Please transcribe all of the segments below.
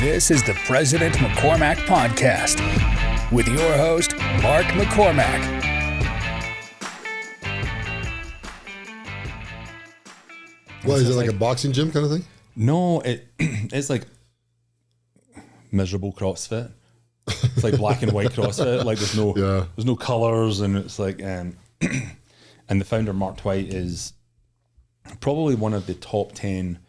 This is the President McCormack Podcast with your host, Mark McCormack. What, is it like a boxing gym kind of thing? No, it's like miserable CrossFit. It's like black and white CrossFit. Like there's no colors, and it's like and the founder Mark Twight is probably one of the top 10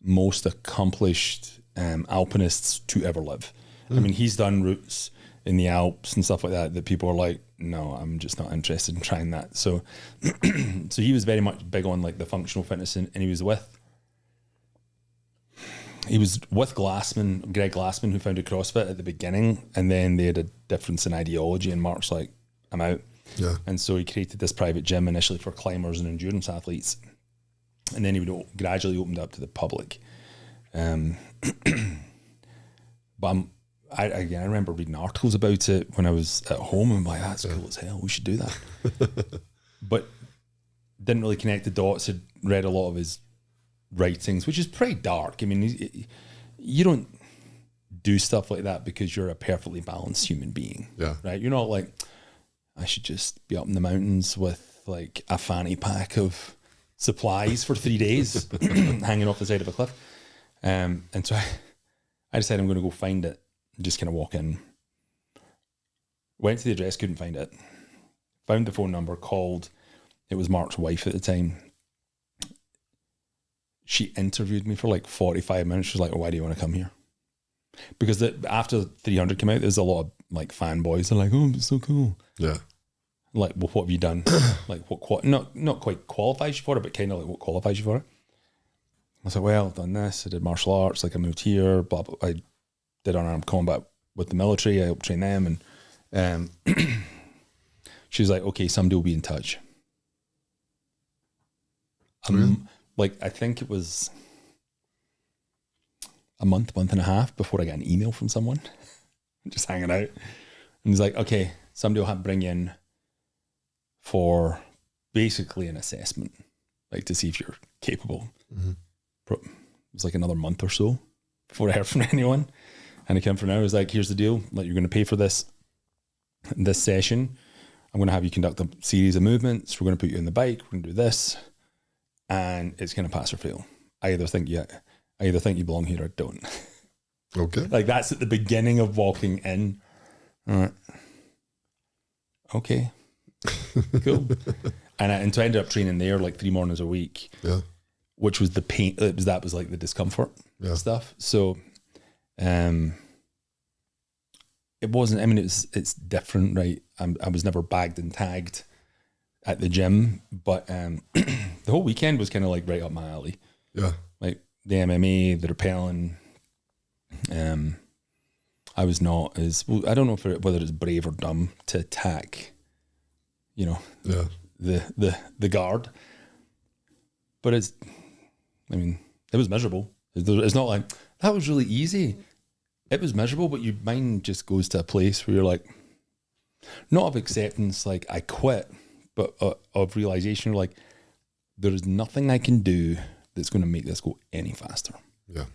most accomplished alpinists to ever live. I mean, he's done routes in the Alps and stuff like that people are like, no, I'm just not interested in trying that. So so he was very much big on like the functional fitness, and he was with Glassman, Greg Glassman, who founded CrossFit at the beginning, and then they had a difference in ideology, and Mark's like, I'm out. Yeah. And so he created this private gym initially for climbers and endurance athletes, and then he would gradually opened up to the public. But I remember reading articles about it when I was at home, and I'm like, that's cool as hell, we should do that. But didn't really connect the dots. Had read a lot of his writings, which is pretty dark. I mean, you don't do stuff like that because you're a perfectly balanced human being. Yeah. Right? You're not like, I should just be up in the mountains with like a fanny pack of supplies for 3 days hanging off the side of a cliff. And so I decided I'm going to go find it and just kind of walk in. Went to the address, couldn't find it. Found the phone number, called. It was Mark's wife at the time. She interviewed me for like 45 minutes. She was like, oh, why do you want to come here? Because after 300 came out, there's a lot of like fanboys. They're like, oh, it's so cool. Yeah. Like, well, what have you done? Like, what not quite qualifies you for it, but kind of like what qualifies you for it. I was like, well, I've done this. I did martial arts. Like, I moved here. Blah blah. I did unarmed combat with the military. I helped train them, and she was like, okay, somebody will be in touch. Like, I think it was a month and a half before I got an email from someone, just hanging out, and he's like, okay, somebody will bring you in for basically an assessment, like to see if you're capable. Mm-hmm. It was like another month or so before I heard from anyone. And he came from now, he was like, here's the deal, like, you're going to pay for this session. I'm going to have you conduct a series of movements. We're going to put you on the bike. We're going to do this. And it's going to pass or fail. I either think you belong here or don't. Okay. Like, that's at the beginning of walking in. All right. Okay. Cool. And so I ended up training there like 3 mornings a week. Yeah. Which was the pain. That was like the discomfort stuff. So, it wasn't. I mean, it's different, right? I was never bagged and tagged at the gym, but the whole weekend was kind of like right up my alley. Yeah. Like the MMA, the rappelling. I was not as well, I don't know whether it's brave or dumb to attack, the guard, but it was miserable. It's not like that was really easy. It was miserable, but your mind just goes to a place where you're like, not of acceptance, like I quit, but of realization, you're like, there is nothing I can do that's going to make this go any faster. Yeah.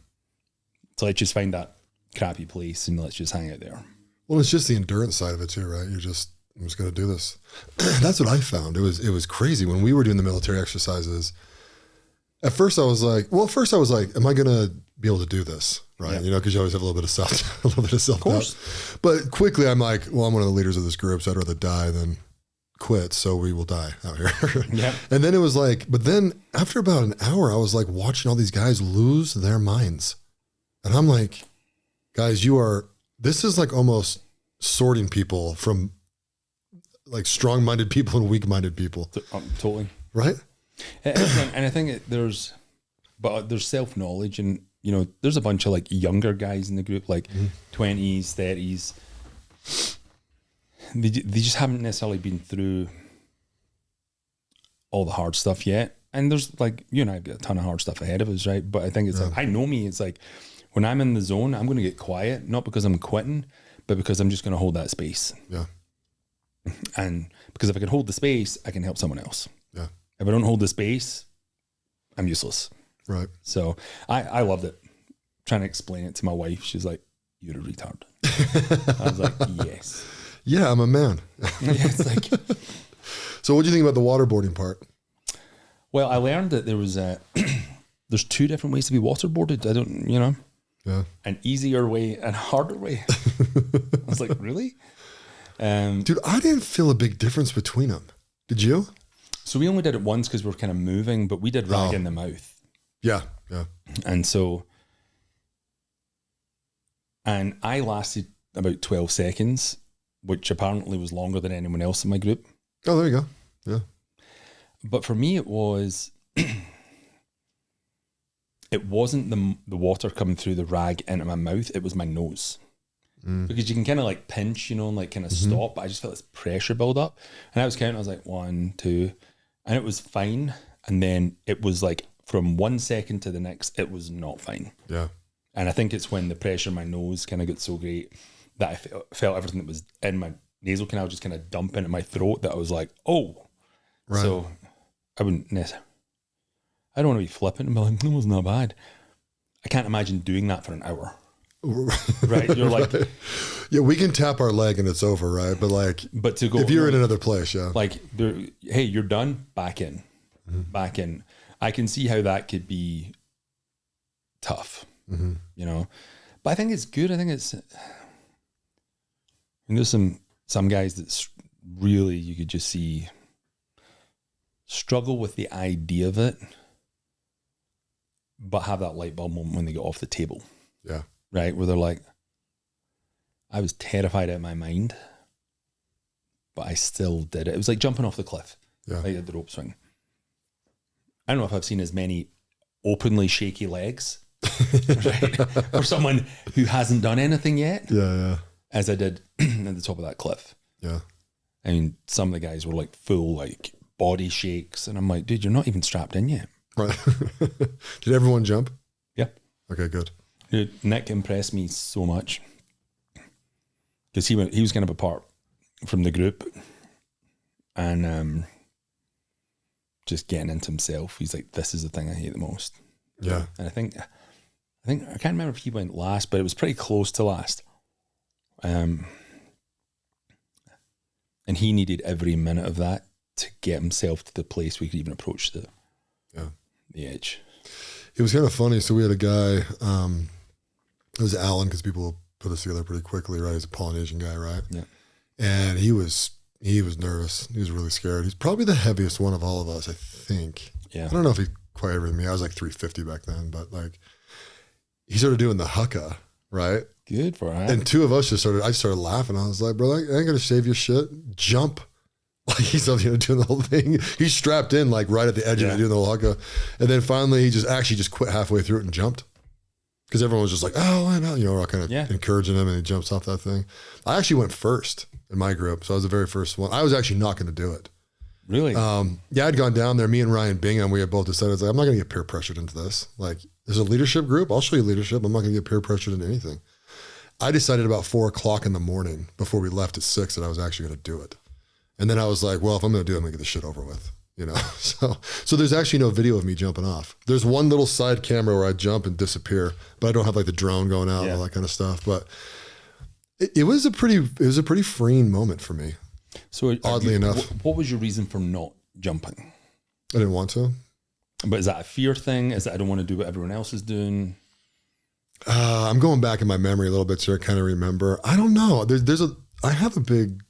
So let's just find that crappy place and let's just hang out there. Well, it's just the endurance side of it too, right? I'm just going to do this. That's what I found. It was crazy when we were doing the military exercises. At first I was like, am I going to be able to do this? Right. Yeah. Cause you always have a little bit of self-doubt. But quickly I'm like, well, I'm one of the leaders of this group, so I'd rather die than quit. So we will die out here. Yeah. And then it was like, but then after about an hour, I was like watching all these guys lose their minds. And I'm like, guys, this is like almost sorting people from like strong-minded people and weak-minded people. Totally. Right? And I think there's self-knowledge, and there's a bunch of like younger guys in the group, like 20s, 30s. They just haven't necessarily been through all the hard stuff yet. And there's like, you and I have got a ton of hard stuff ahead of us, right? But I think it's like, I know me, it's like when I'm in the zone, I'm going to get quiet, not because I'm quitting, but because I'm just going to hold that space. Yeah. And because if I can hold the space, I can help someone else. Yeah. If I don't hold the space, I'm useless. Right. So I loved it. trying to explain it to my wife. She's like, "You're a retard." I was like, "Yes." Yeah, I'm a man. It's like, so what do you think about the waterboarding part? well, I learned that there was there's 2 different ways to be waterboarded. I don't, Yeah. an easier way and a harder way. I was like, really? Dude, I didn't feel a big difference between them. Did you? So we only did it once because we were kind of moving, but we did rag in the mouth. Yeah. And I lasted about 12 seconds, which apparently was longer than anyone else in my group. Oh, there you go. Yeah. But for me, it was, it wasn't the water coming through the rag into my mouth. It was my nose. Because you can kind of like pinch, and like kind of stop, but I just felt this pressure build up. And I was counting, I was like 1, 2, and it was fine. And then it was like from 1 second to the next, it was not fine. Yeah. And I think it's when the pressure in my nose kind of got so great that I felt everything that was in my nasal canal just kind of dump into my throat, that I was like, oh. Right. So I don't want to be flippant and be like, it was not bad. I can't imagine doing that for an hour. Right? You're like, yeah, we can tap our leg and it's over, right? But to go, if you're in another place, yeah. Like, hey, you're done, back in. Back in. I can see how that could be tough, but I think it's good. I think there's some guys that's really, you could just see struggle with the idea of it, but have that light bulb moment when they get off the table. Yeah. Right? Where they're like, I was terrified out of my mind, but I still did it. It was like jumping off the cliff. Yeah. Like at the rope swing. I don't know if I've seen as many openly shaky legs right, for someone who hasn't done anything yet. Yeah. As I did at the top of that cliff. Yeah. I mean, some of the guys were like full like body shakes, and I'm like, dude, you're not even strapped in yet. Right. Did everyone jump? Yeah. Okay, good. Dude, Nick impressed me so much because he was kind of apart from the group, and just getting into himself. He's like, this is the thing I hate the most. Yeah. And I think I can't remember if he went last, but it was pretty close to last. And he needed every minute of that to get himself to the place we could even approach the edge. It was kind of funny. So we had a guy, it was Alan, because people put us together pretty quickly, right? He's a Polynesian guy, right? Yeah. And he was nervous. He was really scared. He's probably the heaviest one of all of us, I think. Yeah. I don't know if he quite ever than me. I was like 350 back then, but like he started doing the hukka, right? Good for him. And 2 of us I started laughing. I was like, bro, I ain't gonna save your shit. Jump. Like he's up here doing the whole thing. He's strapped in like right at the edge of it doing the whole hukka. And then finally he just quit halfway through it and jumped. Because everyone was just like, oh, I know. We're all kind of encouraging him, and he jumps off that thing. I actually went first in my group. So I was the very first one. I was actually not going to do it. Really? Yeah, I'd gone down there. Me and Ryan Bingham, we had both decided, like, I'm not going to get peer pressured into this. Like, there's a leadership group. I'll show you leadership. I'm not going to get peer pressured into anything. I decided about 4:00 in the morning before we left at 6 that I was actually going to do it. And then I was like, well, if I'm going to do it, I'm going to get this shit over with. So there's actually no video of me jumping off. There's one little side camera where I jump and disappear, but I don't have like the drone going out and all that kind of stuff. But it was a pretty freeing moment for me. So oddly enough, what was your reason for not jumping? I didn't want to. But is that a fear thing? Is that I don't want to do what everyone else is doing? I'm going back in my memory a little bit so I kind of remember. I don't know. I have a big,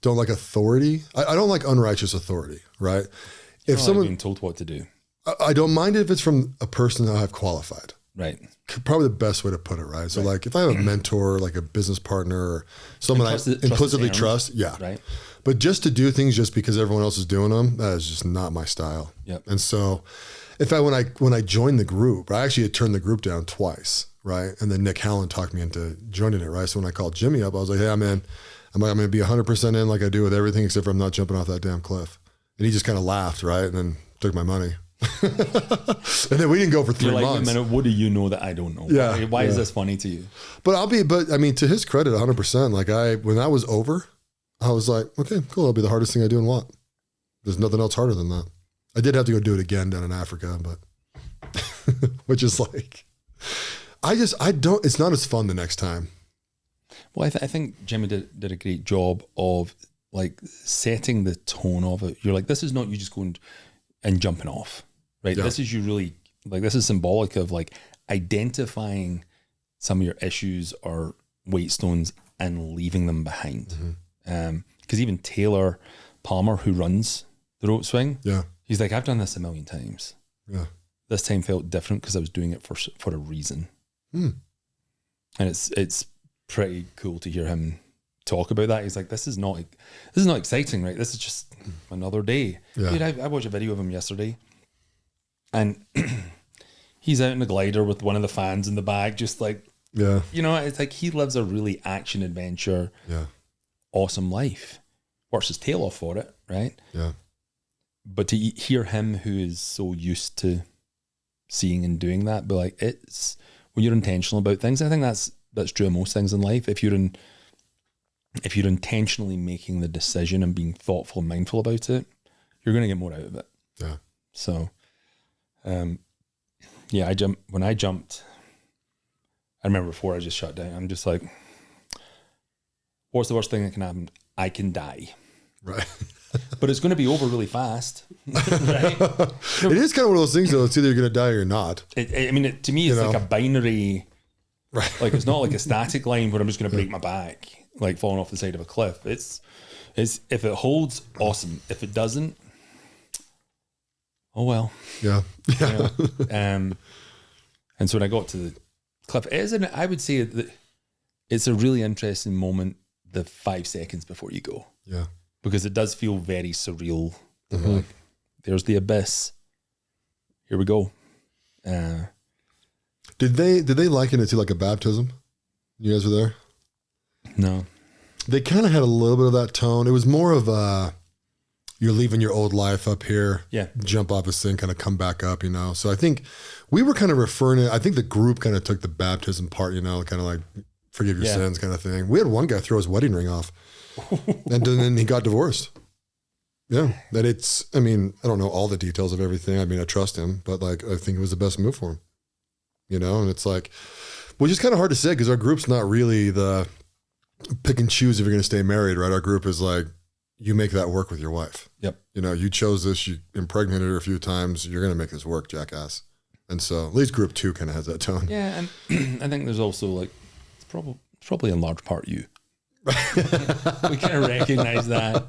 don't like authority. I don't like unrighteous authority, right? If someone being told what to do, I don't mind it if it's from a person that I've qualified. Right. Probably the best way to put it, right? So like if I have a mentor, like a business partner or someone I implicitly trust, Right. But just to do things just because everyone else is doing them, that is just not my style. Yep. And so in fact, when I joined the group, I actually had turned the group down twice, right? And then Nick Hallen talked me into joining it, right? So when I called Jimmy up, I was like, hey, I'm in. I'm going to be 100% in like I do with everything except for I'm not jumping off that damn cliff. And he just kind of laughed, right? And then took my money. And then we didn't go for 3 months. Wait a minute, what do you know that I don't know? Yeah. Why is this funny to you? But I mean, to his credit, 100%, like when that was over, I was like, okay, cool. That'll be the hardest thing I do in what? There's nothing else harder than that. I did have to go do it again down in Africa, but which is like, I don't, it's not as fun the next time. Well, I think Jimmy did a great job of like setting the tone of it. You're like, this is not you just going and jumping off, right? Yeah. This is you really, like, this is symbolic of like identifying some of your issues or weight stones and leaving them behind. Because even Taylor Palmer, who runs the rope swing, he's like, I've done this a million times. Yeah. This time felt different because I was doing it for a reason. And it's pretty cool to hear him talk about that. He's like, this is not exciting, right? This is just another day. Yeah. Dude, I watched a video of him yesterday, and he's out in a glider with one of the fans in the back, just like, you know, it's like he lives a really action adventure, awesome life. Works his tail off for it, right? Yeah. But to hear him, who is so used to seeing and doing that, but like, it's when you're intentional about things. I think that's true of most things in life. If you're intentionally making the decision and being thoughtful and mindful about it, you're going to get more out of it. Yeah. So, when I jumped, I remember before I just shut down, I'm just like, what's the worst thing that can happen? I can die. Right. But it's going to be over really fast. Right? It is kind of one of those things though. It's either you're going to die or you're not. To me, it's like a binary, right? Like it's not like a static line where I'm just going to break my back, like falling off the side of a cliff. It's if it holds, awesome. If it doesn't, oh well. Yeah. You know? And so when I got to the cliff, I would say that it's a really interesting moment, the 5 seconds before you go. Yeah. Because it does feel very surreal. Like, there's the abyss. Here we go. Did they liken it to like a baptism? You guys were there? No. They kind of had a little bit of that tone. It was more of you're leaving your old life up here. Yeah. Jump off this thing, kind of come back up, you know? So I think we were kind of referring to, I think the group kind of took the baptism part, you know, kind of like forgive your sins kind of thing. We had one guy throw his wedding ring off and then he got divorced. Yeah. That it's, I mean, I don't know all the details of everything. I mean, I trust him, but like, I think it was the best move for him, you know? And it's like, which is kind of hard to say because our group's not really the pick and choose if you're going to stay married, right? Our group is like, you make that work with your wife. Yep. You know, you chose this, you impregnated her a few times, you're going to make this work, jackass. And so at least group 2 kind of has that tone. Yeah. And I think there's also like, it's probably in large part you. We kind of recognize that.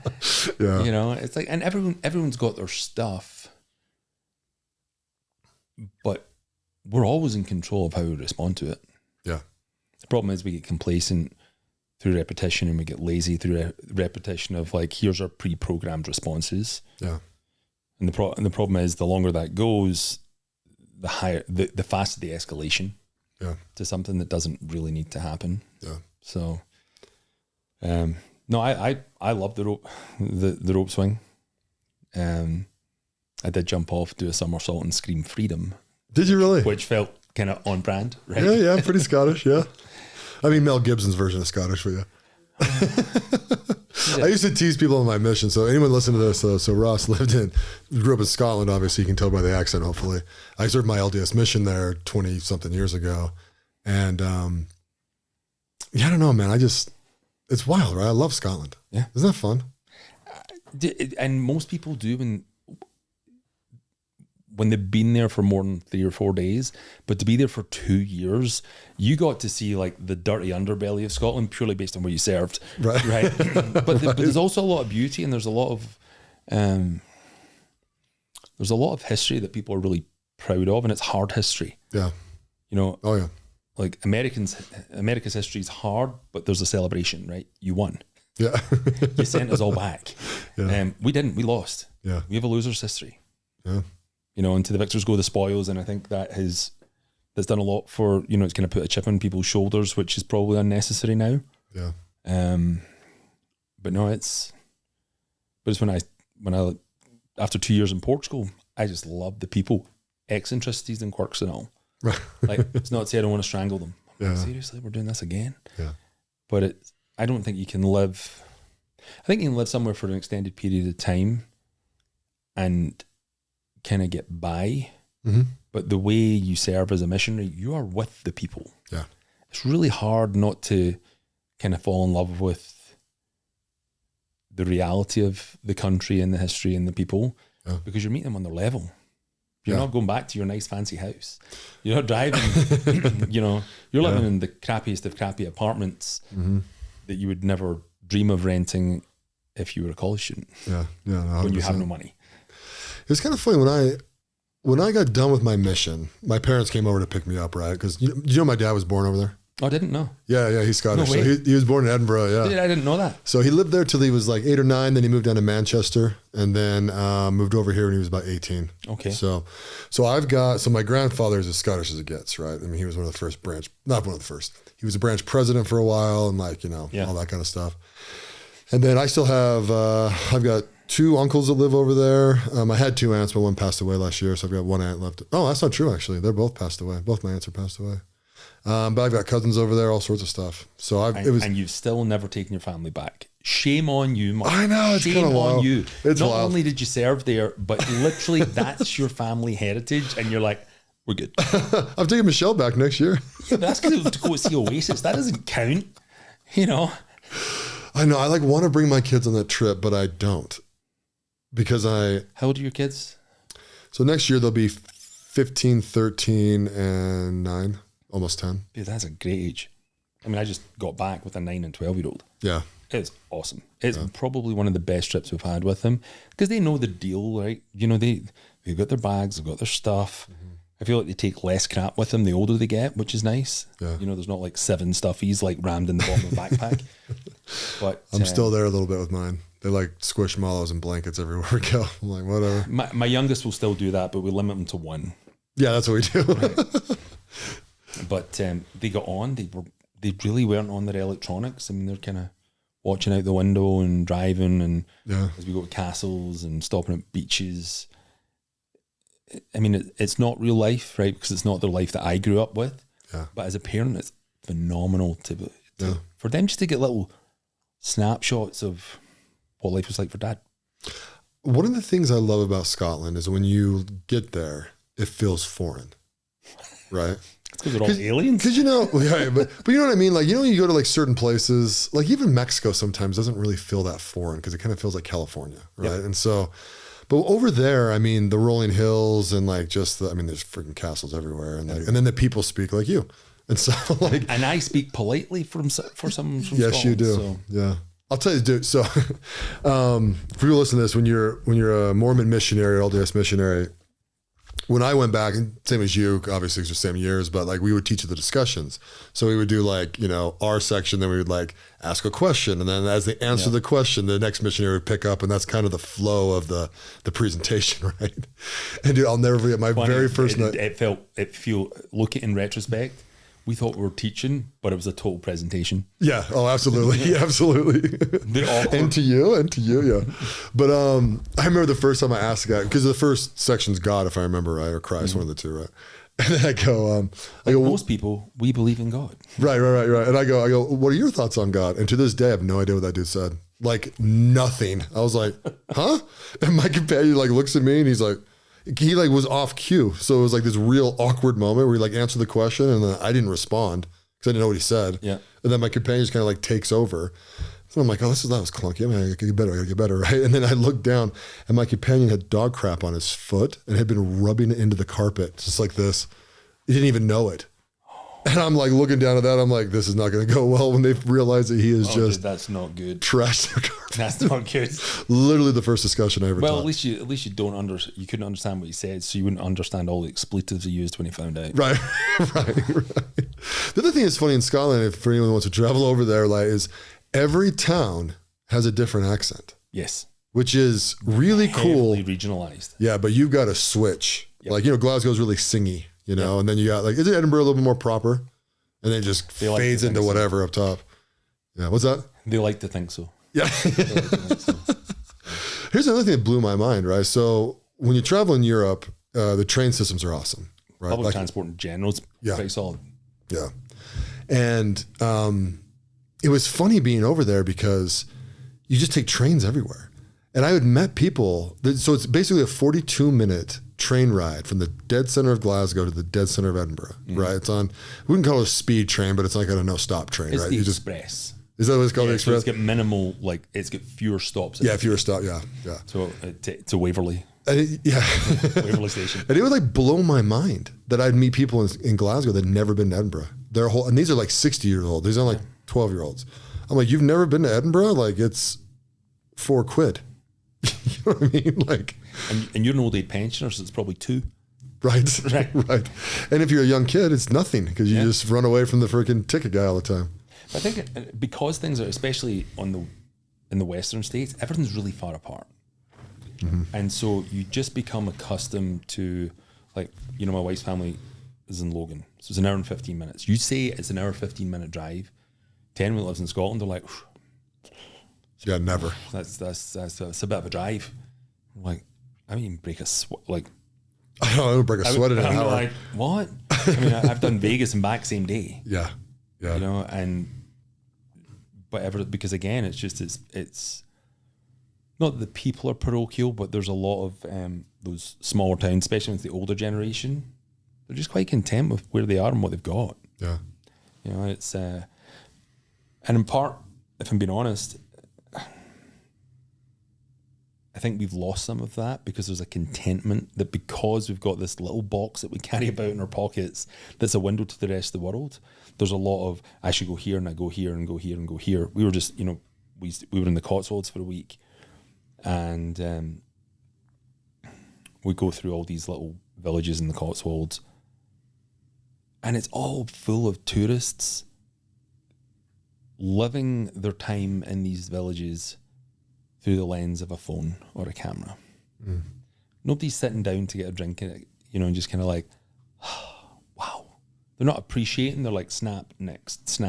Yeah. You know, it's like, and everyone's got their stuff, but we're always in control of how we respond to it. Yeah. The problem is we get complacent through repetition and we get lazy through repetition of like, here's our pre-programmed responses. Yeah. And the problem is the longer that goes, the higher, the faster the escalation to something that doesn't really need to happen. Yeah. So, no, I love the rope swing. I did jump off, do a somersault and scream freedom. Did you really? Which felt kind of on brand, right? Yeah, pretty Scottish, yeah. I mean, Mel Gibson's version of Scottish for you. I used to tease people on my mission. So anyone listening to this, so Ross grew up in Scotland, obviously you can tell by the accent, hopefully. I served my LDS mission there 20 something years ago. And, I don't know, man. It's wild, right? I love Scotland. Yeah. Isn't that fun? And most people do when they've been there for more than 3 or 4 days, but to be there for 2 years, you got to see like the dirty underbelly of Scotland purely based on where you served. Right. But there's also a lot of beauty and there's a lot of history that people are really proud of, and it's hard history. Yeah. You know, oh yeah. Like America's history is hard, but there's a celebration, right? You won. Yeah. You sent us all back. Yeah. We didn't, we lost. Yeah. We have a loser's history. Yeah. You know, and to the victors go the spoils, and I think that's done a lot for, you know, it's going to put a chip on people's shoulders, which is probably unnecessary now. Yeah. But no, it's when I after 2 years in Portugal, I just love the people, eccentricities and quirks and all. Right. Like, it's not to say I don't want to strangle them. Yeah. Like, seriously, we're doing this again. Yeah. But I don't think you can live. I think you can live somewhere for an extended period of time and kind of get by, but the way you serve as a missionary, you are with the people. Yeah. It's really hard not to kind of fall in love with the reality of the country and the history and the people, because you're meeting them on their level. You're not going back to your nice fancy house. You're not driving, you're living in the crappiest of crappy apartments that you would never dream of renting if you were a college student. Yeah. Yeah. 100%. When you have no money. It's kind of funny when I got done with my mission, my parents came over to pick me up, right? Because you know my dad was born over there. Oh, I didn't know. Yeah, he's Scottish. No way. So he was born in Edinburgh, yeah. Dude, I didn't know that. So he lived there till he was like 8 or 9, then he moved down to Manchester, and then moved over here when he was about 18. Okay. So my grandfather is as Scottish as it gets, right? I mean, he was one of the first not one of the first. He was a branch president for a while and all that kind of stuff. And then I still have, I've got 2 uncles that live over there. I had 2 aunts, but one passed away last year, so I've got 1 aunt left. Oh, that's not true, actually. They're both passed away. Both my aunts are passed away. But I've got cousins over there, all sorts of stuff. So and you've still never taken your family back. Shame on you, Mark. I know, it's shame kind of on wild. you. It's Not wild. only did you serve there, but literally that's your family heritage, and you're like, we're good. I'm taking Michelle back next year. Yeah, but that's because to go see Oasis. That doesn't count, I know. I want to bring my kids on that trip, but I don't because How old are your kids? So next year they'll be 15, 13, and 9. Almost 10. Dude, that's a great age. I mean, I just got back with a 9 and 12-year-old. Yeah. It's awesome. It's probably one of the best trips we've had with them because they know the deal, right? They've got their bags, they've got their stuff. Mm-hmm. I feel like they take less crap with them the older they get, which is nice. Yeah. There's not like 7 stuffies like rammed in the bottom of the backpack. But I'm still there a little bit with mine. They like squishmallows and blankets everywhere we go. I'm like, whatever. My youngest will still do that, but we limit them to 1. Yeah, that's what we do. Right. But they got on. They really weren't on their electronics. I mean, they're kind of watching out the window and driving, and as we go to castles and stopping at beaches. I mean, it's not real life, right? Because it's not the life that I grew up with. Yeah. But as a parent, it's phenomenal for them just to get little snapshots of what life was like for Dad. One of the things I love about Scotland is when you get there, it feels foreign, right? Because they're all aliens. Because but you know what I mean? Like, when you go to like certain places, like even Mexico sometimes doesn't really feel that foreign because it kind of feels like California, right? Yep. And so, but over there, I mean, the rolling hills and like there's freaking castles everywhere, and and then the people speak like you, and so like, and I speak politely for some. Yes, you do. So. Yeah. I'll tell you, dude. So, for you listen to this, when you're a Mormon missionary, LDS missionary, when I went back, and same as you, obviously it's the same years, but like we would teach the discussions. So we would do like, our section, then we would like ask a question. And then as they answer the question, the next missionary would pick up, and that's kind of the flow of the presentation, right? And dude, I'll never forget my very first night. Look in retrospect, we thought we were teaching, but it was a total presentation. Yeah. Oh, absolutely. Yeah, absolutely. And to you, yeah. But I remember the first time I asked a guy, because the first section's God, if I remember right, or Christ, one of the two, right? And then I go, most people, we believe in God. Right. And I go, what are your thoughts on God? And to this day, I have no idea what that dude said. Like nothing. I was like, huh? And my companion like looks at me and he's like, he like was off cue. So it was like this real awkward moment where he like answered the question and then I didn't respond because I didn't know what he said. Yeah. And then my companion just kind of like takes over. So I'm like, that was clunky. I gotta get better, right? And then I looked down and my companion had dog crap on his foot and had been rubbing it into the carpet just like this. He didn't even know it. And I'm like looking down at that. I'm like, this is not going to go well when they realize that he is just. Dude, that's not good. Trashed the carpet. That's not good. Literally the first discussion I ever taught. At least you you couldn't understand what he said, so you wouldn't understand all the expletives he used when he found out. Right. The other thing that's funny in Scotland, if for anyone who wants to travel over there, like, is every town has a different accent. Yes. Which is really cool. Heavily regionalized. Yeah, but you've got to switch. Yep. Like, Glasgow's really singy. And then you got like, is it Edinburgh a little bit more proper? And then it just fades into whatever up top. Yeah. What's that? They like to think so. Yeah. Here's another thing that blew my mind, right? So when you travel in Europe, the train systems are awesome, right? Public transport in general is pretty solid. Yeah. And it was funny being over there because you just take trains everywhere. And I had met people, so it's basically a 42-minute train ride from the dead center of Glasgow to the dead center of Edinburgh, right? It's on, we can call it a speed train, but it's like a no-stop train, It's right? the You express. Is that what it's called, the So express? it's got minimal, like, it's got fewer stops. Yeah, fewer stops, yeah. So to Waverley. Waverley Station. And it would like blow my mind that I'd meet people in Glasgow that had never been to Edinburgh. And these are like 60 years old. These are like 12-year-olds. I'm like, you've never been to Edinburgh? Like, it's £4. You know what I mean? Like, and you're an old age pensioner, so it's probably 2. Right. Right. And if you're a young kid, it's nothing because you just run away from the freaking ticket guy all the time. I think because things are, especially in the Western states, everything's really far apart. Mm-hmm. And so you just become accustomed to, like, you know, my wife's family is in Logan. So it's an hour and 15 minutes. You say it's an hour, 15-minute drive. 10 when lives in Scotland, they're like, yeah, never. That's a bit of a drive. I'm like, I mean, break a sweat. Like, I don't break a sweat in an hour. Like, what? I mean, I've done Vegas and back same day. Yeah. You know, because again, it's not that the people are parochial, but there's a lot of those smaller towns, especially with the older generation. They're just quite content with where they are and what they've got. Yeah. You know, it's and in part, if I'm being honest, I think we've lost some of that because there's a contentment that because we've got this little box that we carry about in our pockets that's a window to the rest of the world. There's a lot of, I should go here and I go here and go here and go here. We were just, you know, we were in the Cotswolds for a week, and we go through all these little villages in the Cotswolds, and it's all full of tourists living their time in these villages through the lens of a phone or a camera. Mm. Nobody's sitting down to get a drink in it, you know, and just kind of like, wow. They're not appreciating. They're like, snap, next.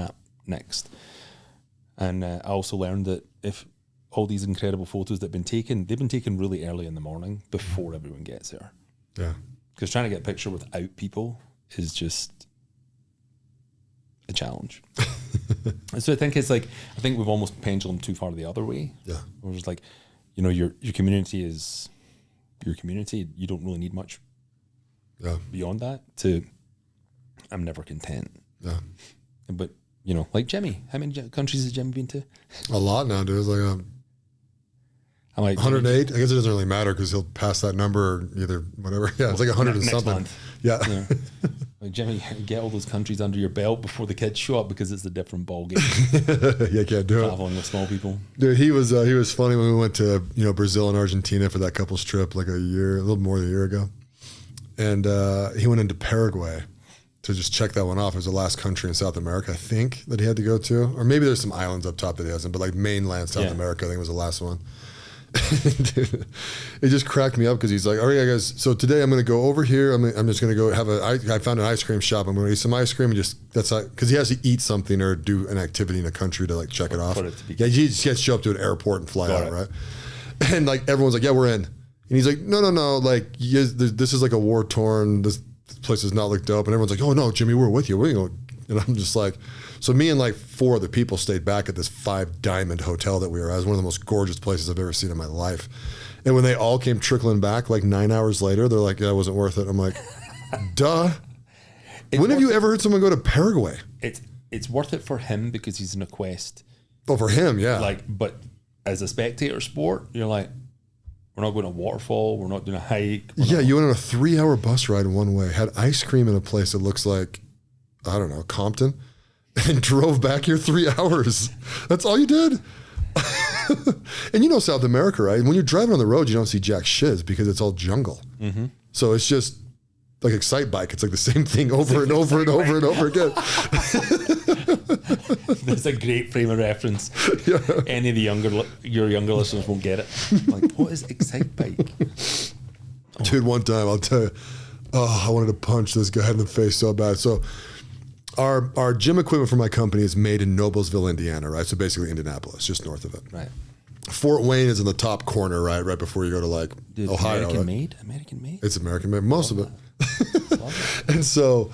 And I also learned that if all these incredible photos that have been taken, they've been taken really early in the morning before everyone gets there. Yeah. Because trying to get a picture without people is just a challenge. So I think we've almost pendulum too far the other way. Yeah. We're just like, you know, your community is your community. You don't really need much beyond that I'm never content. Yeah. But, you know, like Jimmy, how many countries has Jimmy been to? A lot now, dude. It's like I'm like 108. I guess it doesn't really matter because he'll pass that number or either whatever. Yeah, it's like 100 and something. Month. Yeah. Like, Jimmy, get all those countries under your belt before the kids show up because it's a different ball game. Yeah, can't do it. Traveling with small people. Dude, he was funny when we went to, you know, Brazil and Argentina for that couple's trip like a little more than a year ago. And he went into Paraguay to just check that one off. It was the last country in South America, I think, that he had to go to. Or maybe there's some islands up top that he hasn't, but like mainland South America, I think was the last one. Dude, it just cracked me up because he's like, all right, guys, so today I'm going to go over here. I'm just going to go have I found an ice cream shop. I'm going to eat some ice cream and that's like, because he has to eat something or do an activity in a country to like check it off. Yeah, he just has to show up to an airport and fly out, right? And like everyone's like, yeah, we're in. And he's like, no, like this is like a war torn. This place does not look dope. And everyone's like, oh no, Jimmy, we're with you. And I'm just like, so me and like 4 other people stayed back at this 5-diamond hotel that we were at. It was one of the most gorgeous places I've ever seen in my life. And when they all came trickling back like 9 hours later, they're like, yeah, it wasn't worth it. I'm like, duh. When have you ever heard someone go to Paraguay? It's worth it for him because he's in a quest. Oh, for him, yeah. Like, but as a spectator sport, you're like, we're not going to a waterfall. We're not doing a hike. Yeah, you went on a 3-hour bus ride in one way, had ice cream in a place that looks like, I don't know, Compton, and drove back here 3 hours. That's all you did? And you know South America, right? When you're driving on the road, you don't see jack shiz because it's all jungle. Mm-hmm. So it's just like Excite Bike. It's like the same thing over and over and over and over again. That's a great frame of reference. Yeah. Any of your younger listeners won't get it. Like, what is Excite Bike? Dude, one time, I'll tell you, I wanted to punch this guy in the face so bad. So our gym equipment for my company is made in Noblesville, Indiana, right? So basically Indianapolis, just north of it. Right. Fort Wayne is in the top corner, right before you go to like Ohio. American made? It's American made, most of it. And so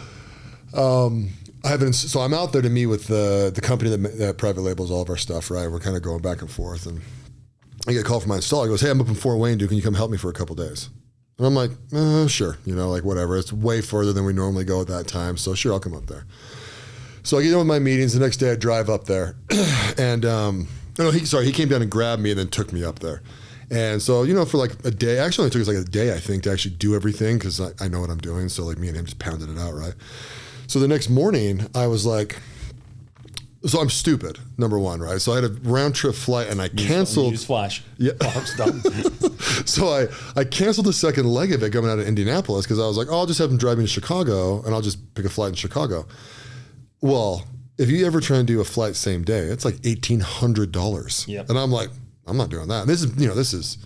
so I'm out there to meet with the company that private labels all of our stuff, right? We're kind of going back and forth, and I get a call from my installer. He goes, hey, I'm up in Fort Wayne, dude. Can you come help me for a couple days? And I'm like, sure, like whatever. It's way further than we normally go at that time. So sure, I'll come up there. So I get done with my meetings. The next day I drive up there and, he came down and grabbed me and then took me up there. And so, for like a day, actually it took us like a day, I think, to actually do everything because I know what I'm doing. So like me and him just pounded it out, right? So the next morning I was like, so I'm stupid, number one, right? So I had a round trip flight and I canceled. Newsflash. Yeah. Park's done. So I canceled the second leg of it coming out of Indianapolis because I was like, I'll just have him drive me to Chicago and I'll just pick a flight in Chicago. Well, if you ever try and do a flight same day, it's like $1,800. Yep. And I'm like, I'm not doing that. And this is,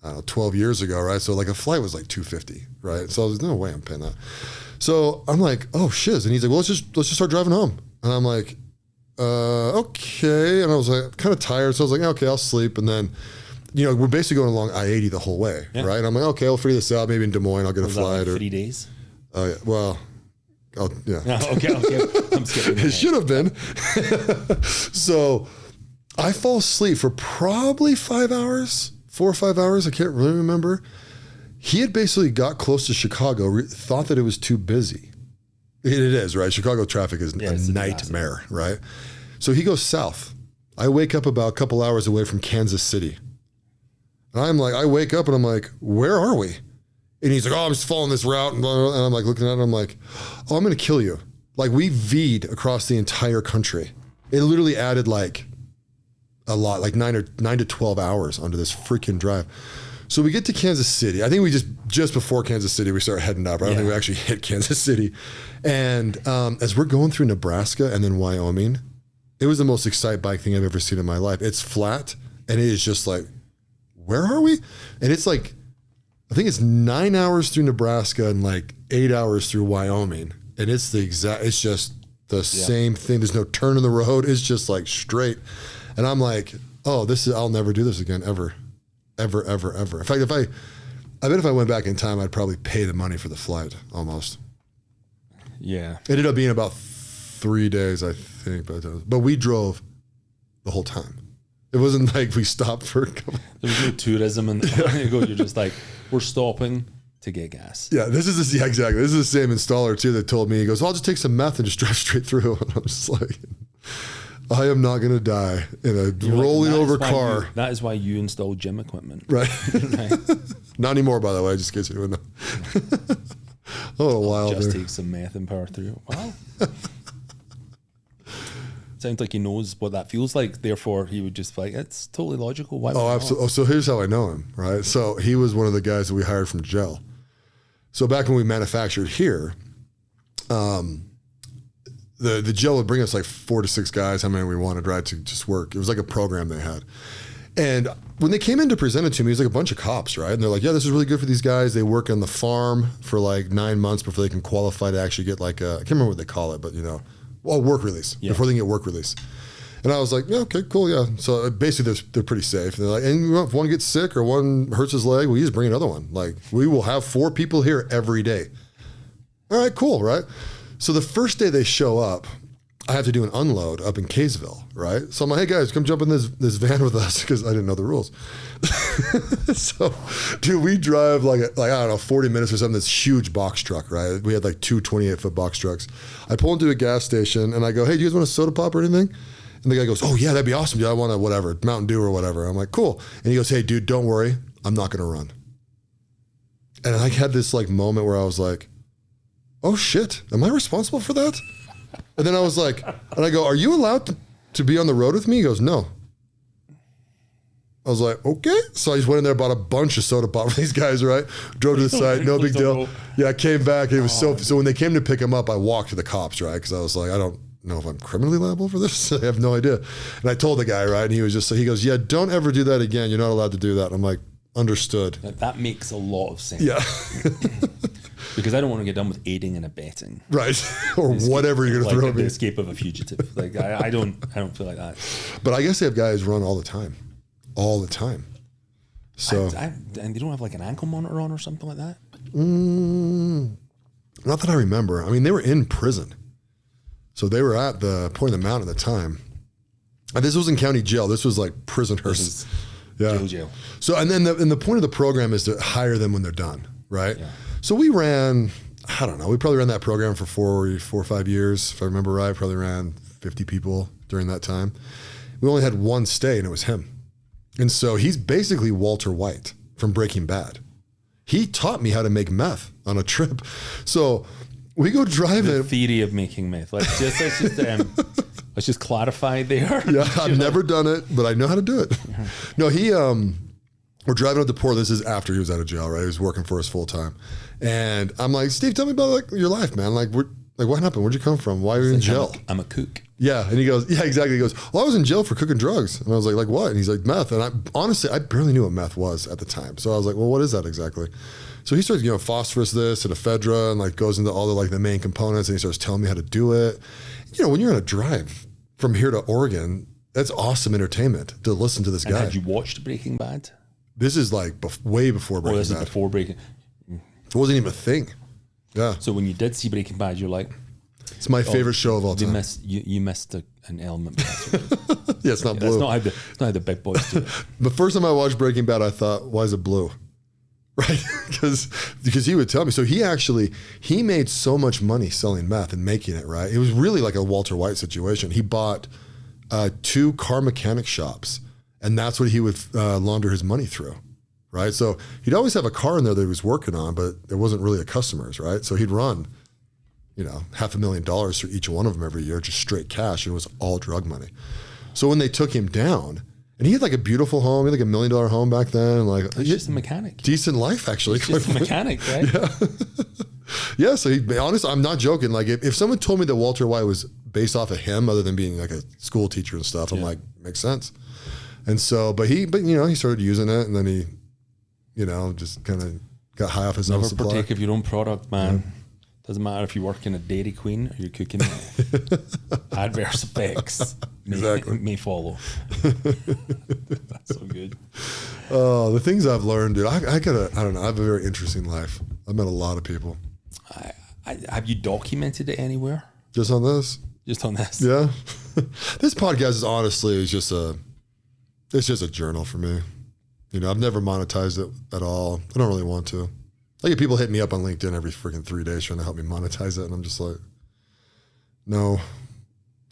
I don't know, 12 years ago, right? So like a flight was like $250, right? So there's no way I'm paying that. So I'm like, oh shiz. And he's like, well, let's just start driving home. And I'm like, okay. And I was like, kind of tired. So I was like, okay, I'll sleep. And then, we're basically going along I-80 the whole way, right? And I'm like, okay, I'll figure this out. Maybe in Des Moines, I'll get a flight. That like 3 days? Oh, yeah. Well, yeah. No, okay. I'm skipping. It should have been. So I fall asleep for probably 4 or 5 hours. I can't really remember. He had basically got close to Chicago, thought that it was too busy. It is, right? Chicago traffic is a nightmare, right? So he goes south. I wake up about a couple hours away from Kansas City. And I wake up and I'm like, where are we? And he's like, oh, I'm just following this route. And I'm like looking at it, I'm like, oh, I'm going to kill you. Like we V'd across the entire country. It literally added like a lot, like 9 to 12 hours onto this freaking drive. So we get to Kansas City. I think we just before Kansas City, we start heading up. I don't think we actually hit Kansas City. And as we're going through Nebraska and then Wyoming, it was the most excite bike thing I've ever seen in my life. It's flat and it is just like, where are we? And it's like, I think it's 9 hours through Nebraska and like 8 hours through Wyoming. And it's just the same thing. There's no turn in the road. It's just like straight. And I'm like, oh, I'll never do this again, ever. Ever. In fact, I bet if I went back in time, I'd probably pay the money for the flight almost. Yeah. It ended up being about 3 days, I think, but we drove the whole time. It wasn't like we stopped for a couple. There was no tourism and you're just like, we're stopping to get gas. Yeah, exactly. This is the same installer too that told me, he goes, I'll just take some meth and just drive straight through. And I'm just like, I am not going to die in a rolling over car. That is why you install gym equipment. Right. Right. Not anymore, by the way, just in case you didn't know. Oh, a while just there. take some meth and power through. Wow. Sounds like he knows what that feels like. Therefore, he would just be like, it's totally logical. Why? Oh, absolutely. Oh, so here's how I know him, right? So he was one of the guys that we hired from Gel. So back when we manufactured here, the Gel would bring us like 4 to 6 guys, how many we wanted, right, to just work. It was like a program they had. And when they came in to present it to me, it was like a bunch of cops, right? And they're like, yeah, this is really good for these guys. They work on the farm for like 9 months before they can qualify to actually get like I can't remember what they call it, but work release, before they can get work release. And I was like, yeah, okay, cool, yeah. So basically they're pretty safe. And they're like, and if one gets sick or one hurts his leg, well, you just bring another one. Like, we will have 4 people here every day. All right, cool, right? So the first day they show up, I have to do an unload up in Kaysville, right? So I'm like, hey guys, come jump in this van with us, because I didn't know the rules. So, dude, we drive like I don't know, 40 minutes or something, this huge box truck, right? We had like 2 28-foot box trucks. I pull into a gas station and I go, hey, do you guys want a soda pop or anything? And the guy goes, oh yeah, that'd be awesome, dude. I want a whatever, Mountain Dew or whatever. I'm like, cool. And he goes, hey dude, don't worry, I'm not gonna run. And I had this like moment where I was like, oh shit, am I responsible for that? And then I was like, and I go, are you allowed to be on the road with me? He goes, no. I was like, okay. So I just went in there, bought a bunch of soda pop for these guys, right? Drove to the site, no big deal. Yeah, I came back. It was so when they came to pick him up, I walked to the cops, right? Because I was like, I don't know if I'm criminally liable for this. I have no idea. And I told the guy, right? And he was just, he goes, yeah, don't ever do that again. You're not allowed to do that. And I'm like, understood. That makes a lot of sense. Yeah. Because I don't want to get done with aiding and abetting. Right. Or whatever you're going to throw at me. The escape of a fugitive. Like I don't feel like that. But I guess they have guys run all the time. All the time. So and they don't have like an ankle monitor on or something like that? Not that I remember. I mean, they were in prison. So they were at the Point of the Mountain at the time. And this was in county jail. This was like prisoners. Jail. So, and then the point of the program is to hire them when they're done. right? Yeah. So we ran, I don't know, we probably ran that program for 4 or 5 years. If I remember right, probably ran 50 people during that time. We only had one stay, and it was him. And so he's basically Walter White from Breaking Bad. He taught me how to make meth on a trip. So we go driving. The theory of making meth. Let's just clarify there. Yeah, I've never done it, but I know how to do it. No, we're driving up to Port. This is after he was out of jail, right? He was working for us full time. And I'm like, Steve, tell me about like your life, man. Like, what happened? Where'd you come from? Why are you in jail? I'm a cook. Yeah. And he goes, yeah, exactly. He goes, well, I was in jail for cooking drugs. And I was like what? And he's like, meth. And honestly, I barely knew what meth was at the time. So I was like, well, what is that exactly? So he starts, phosphorus this and ephedra and like goes into all the main components, and he starts telling me how to do it. When you're on a drive from here to Oregon, that's awesome entertainment to listen to this guy. Had you watched Breaking Bad? This is like way before Breaking Bad. This is before Breaking. It wasn't even a thing. Yeah. So when you did see Breaking Bad, you're like, it's my favorite show of all time. You missed an element. Yeah, it's not blue. It's not how the big boys do it. The first time I watched Breaking Bad, I thought, why is it blue? Right? because he would tell me. So he made so much money selling meth and making it, right? It was really like a Walter White situation. He bought 2 car mechanic shops, and that's what he would launder his money through, right? So he'd always have a car in there that he was working on, but it wasn't really a customer's, right? So he'd run, $500,000 for each one of them every year, just straight cash, and it was all drug money. So when they took him down, and he had like a beautiful home, he had like $1 million home back then, and like he's just a mechanic. Decent life, actually. He's just a mechanic, right? Yeah. Yeah. So I'm not joking. Like if someone told me that Walter White was based off of him, other than being like a school teacher and stuff, I'm like, makes sense. And so, but he started using it, and then he, just kind of got high off his own supply. Never partake of your own product, man. Yeah. Doesn't matter if you work in a Dairy Queen or you're cooking. Adverse effects may follow. That's so good. Oh, the things I've learned, dude. I don't know. I have a very interesting life. I've met a lot of people. Have you documented it anywhere? Just on this? Just on this? Yeah. This podcast is honestly just a journal for me. I've never monetized it at all. I don't really want to. I get people hit me up on LinkedIn every freaking 3 days trying to help me monetize it, and I'm just like, no,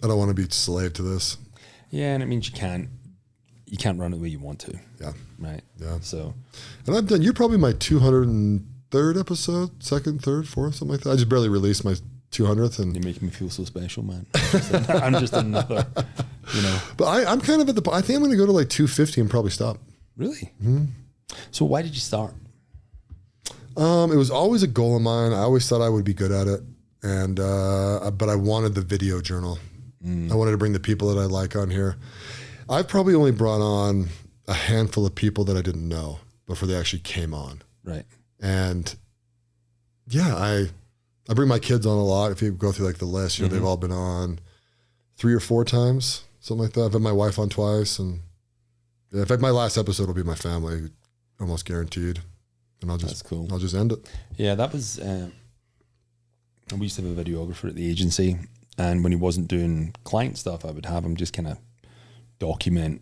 I don't want to be a slave to this. Yeah, and it means you can't run it the way you want to. Yeah. Right. Yeah. So, and you're probably my 203rd episode, second, third, fourth, something like that. I just barely released my 200th, and you're making me feel so special, man. I'm just another, But I'm kind of I think I'm going to go to like 250 and probably stop. Really? Mm-hmm. So why did you start? It was always a goal of mine. I always thought I would be good at it, and but I wanted the video journal. I wanted to bring the people that I like on here. I've probably only brought on a handful of people that I didn't know before they actually came on. Right. And yeah, I bring my kids on a lot. If you go through like the list, they've all been on 3 or 4 times, something like that. I've had my wife on twice, and in fact, my last episode will be my family, almost guaranteed. And that's cool. I'll just end it. Yeah, that was. We used to have a videographer at the agency, and when he wasn't doing client stuff, I would have him just kind of document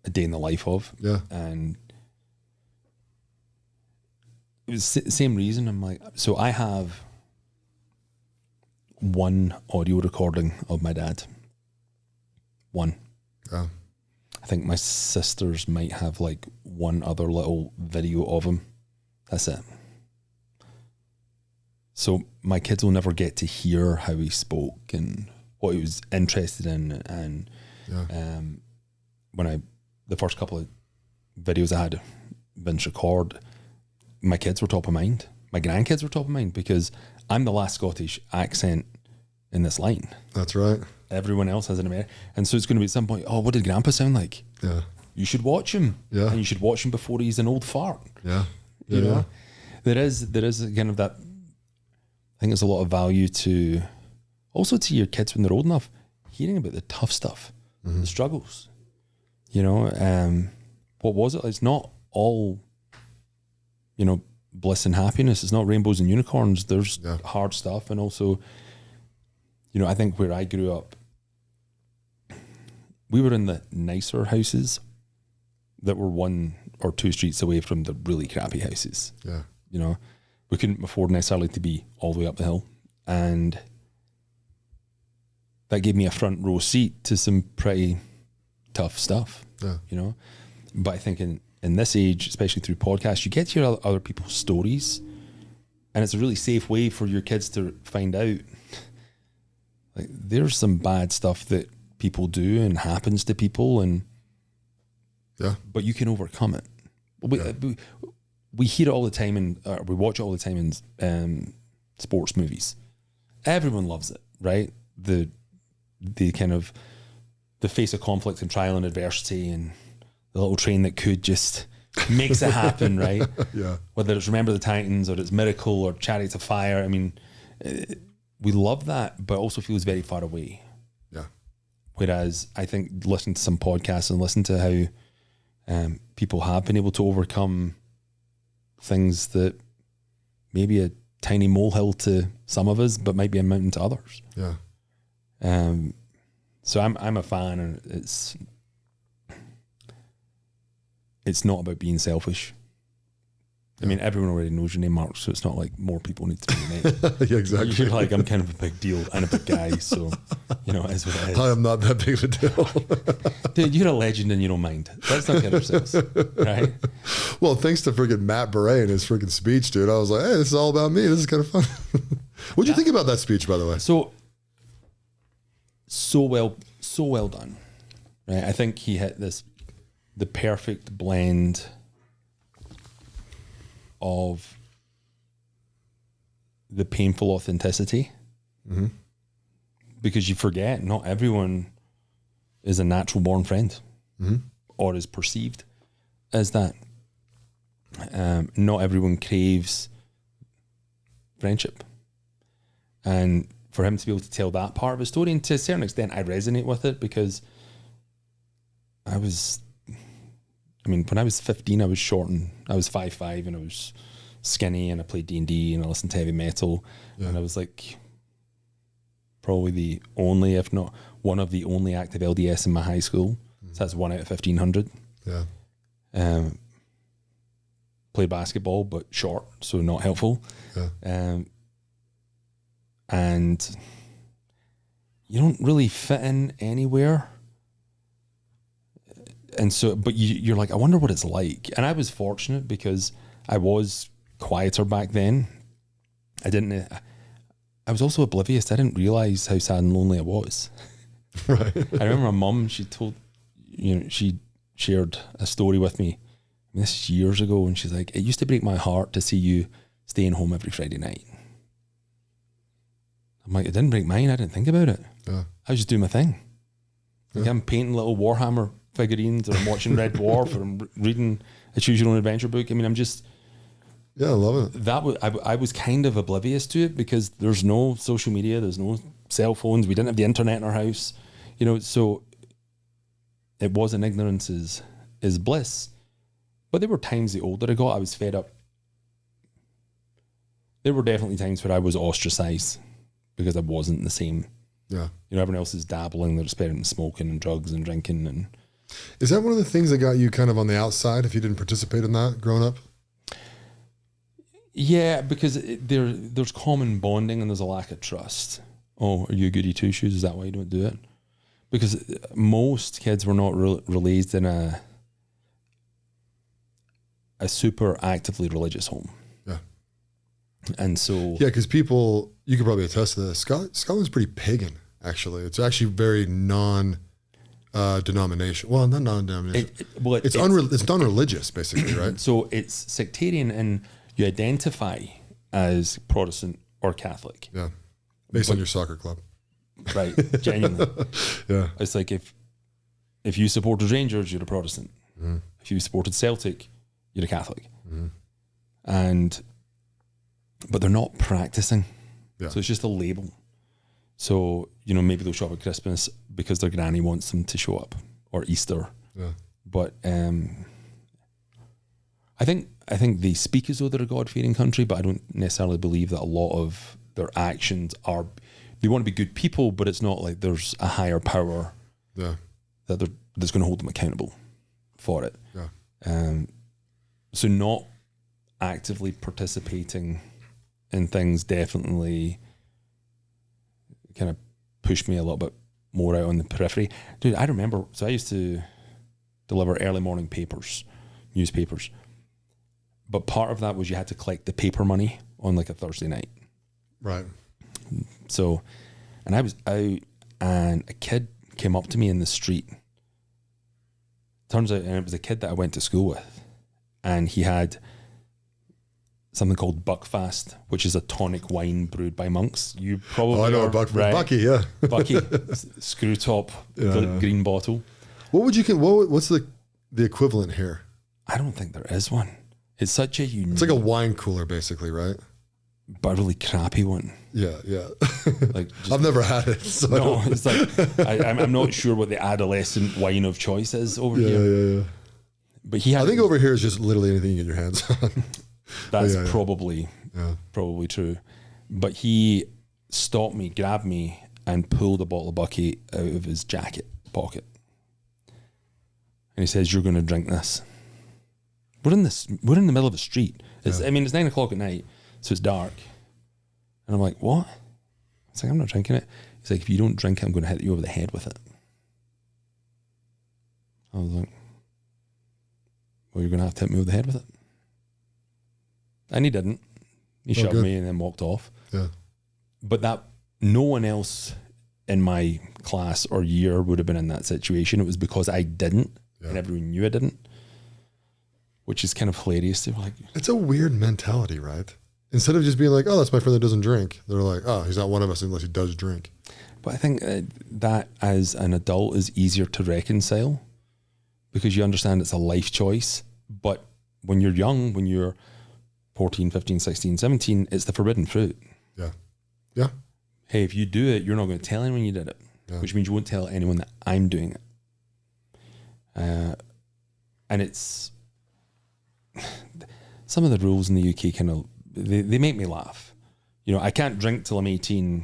a day in the life of. Yeah. And it was the same reason. I'm like, so I have one audio recording of my dad. One. Yeah. I think my sisters might have like one other little video of him. That's it. So my kids will never get to hear how he spoke and what he was interested in. And the first couple of videos I had Vince record, my kids were top of mind. My grandkids were top of mind because I'm the last Scottish accent in this line. That's right. Everyone else has an American. And so it's going to be at some point, what did Grandpa sound like? Yeah. You should watch him. Yeah. And you should watch him before he's an old fart. Yeah. You know, there is kind of that. I think there's a lot of value to also to your kids when they're old enough, hearing about the tough stuff, the struggles. What was it? It's not all, bliss and happiness. It's not rainbows and unicorns. There's hard stuff, and also, I think where I grew up, we were in the nicer houses that were 1 or 2 streets away from the really crappy houses. Yeah. we couldn't afford necessarily to be all the way up the hill. And that gave me a front row seat to some pretty tough stuff, you know. But I think in this age, especially through podcasts, you get to hear other people's stories, and it's a really safe way for your kids to find out, like, there's some bad stuff that people do and happens to people, and but you can overcome it. We hear it all the time, and we watch it all the time in sports movies. Everyone loves it, right? The kind of the face of conflict and trial and adversity, and the little train that could just makes it happen, right? Yeah. Whether it's Remember the Titans or it's Miracle or Chariots of Fire. I mean, we love that, but also feels very far away. Yeah. Whereas I think listening to some podcasts and listen to how people have been able to overcome things that maybe a tiny molehill to some of us, but might be a mountain to others. Yeah. So I'm a fan, and it's not about being selfish. I mean, everyone already knows your name, Mark, so it's not like more people need to know your name. Yeah, exactly. You're like, I'm kind of a big deal and a big guy, so, you know, it is what it is. I am not that big of a deal. Dude, you're a legend in your own mind. Let's not kid ourselves, right? Well, thanks to friggin' Matt Beret and his friggin' speech, dude. I was like, hey, this is all about me. This is kind of fun. What'd you think about that speech, by the way? So well done. Right? I think he hit the perfect blend of the painful authenticity, because you forget not everyone is a natural born friend, or is perceived as that. Not everyone craves friendship, and for him to be able to tell that part of his story, and to a certain extent I resonate with it, because when I was 15, I was short, and I was 5'5", and I was skinny, and I played D&D, and I listened to heavy metal, and I was like probably the only, if not one of the only active LDS in my high school. So that's 1 out of 1,500. Yeah. Played basketball, but short, so not helpful. Yeah. And you don't really fit in anywhere. And so, but you're like, I wonder what it's like. And I was fortunate because I was quieter back then. I was also oblivious. I didn't realize how sad and lonely I was. Right. I remember my mum, she shared a story with me. I mean, this is years ago. And she's like, it used to break my heart to see you staying home every Friday night. I'm like, it didn't break mine. I didn't think about it. Yeah. I was just doing my thing. Like, I'm painting little Warhammer figurines, or I'm watching Red Dwarf, or I'm reading a Choose Your Own Adventure book. I mean, I'm just... Yeah, I love it. I was kind of oblivious to it, because there's no social media, there's no cell phones, we didn't have the internet in our house, you know, so it wasn't ignorance is bliss. But there were times, the older I got, I was fed up. There were definitely times where I was ostracized because I wasn't the same. Yeah. You know, everyone else is dabbling, they're experimenting smoking and drugs and drinking. And is that one of the things that got you kind of on the outside if you didn't participate in that growing up? Yeah, because there's common bonding and there's a lack of trust. Oh, are you a goody two shoes? Is that why you don't do it? Because most kids were not raised in a super actively religious home. Yeah. And so... Yeah, because people, you could probably attest to this, Scotland's pretty pagan, actually. It's actually very denomination. Well, not non-denomination. It's non-religious, basically, right? So it's sectarian, and you identify as Protestant or Catholic. Yeah. Based on your soccer club. Right. Genuinely. Yeah. It's like if you supported Rangers, you're a Protestant. Mm. If you supported Celtic, you're a Catholic. Mm. But they're not practicing. Yeah. So it's just a label. So, you know, maybe they'll show up at Christmas because their granny wants them to show up, or Easter. Yeah. But I think they speak as though they're a God-fearing country, but I don't necessarily believe that a lot of their actions are... They want to be good people, but it's not like there's a higher power that's going to hold them accountable for it. Yeah. So not actively participating and things definitely kind of pushed me a little bit more out on the periphery. Dude, I remember, so I used to deliver early morning newspapers. But part of that was you had to collect the paper money on like a Thursday night. Right. So, and I was out and a kid came up to me in the street. Turns out, and it was a kid that I went to school with. And he had something called Buckfast, which is a tonic wine brewed by monks. You probably I know are, a Buck, right? Bucky, yeah. Bucky, screw top, green bottle. What would you? What's the equivalent here? I don't think there is one. It's such a unique. It's like a wine cooler, basically, right? But a really crappy one. Yeah. Like I've never had it. So no, it's like I'm not sure what the adolescent wine of choice is over here. Yeah. But he had. I think over here is just literally anything you get your hands on. That's probably true. But he stopped me, grabbed me, and pulled a bottle of Bucky out of his jacket pocket. And he says, "You're going to drink this." We're in the middle of a street. It's 9 o'clock at night, so it's dark. And I'm like, what? It's like, I'm not drinking it. He's like, if you don't drink it, I'm going to hit you over the head with it. I was like, well, you're going to have to hit me over the head with it. And he didn't. He shoved me and then walked off. Yeah. But that no one else in my class or year would have been in that situation. It was because I didn't, and everyone knew I didn't. Which is kind of hilarious. They're like, it's a weird mentality, right? Instead of just being like, oh, that's my friend that doesn't drink, they're like, oh, he's not one of us unless he does drink. But I think that as an adult is easier to reconcile because you understand it's a life choice. But when you're young, when you're 14, 15, 16, 17, it's the forbidden fruit. Yeah. Hey, if you do it, you're not going to tell anyone you did it, which means you won't tell anyone that I'm doing it. And it's... Some of the rules in the UK kind of they make me laugh. You know, I can't drink till I'm 18,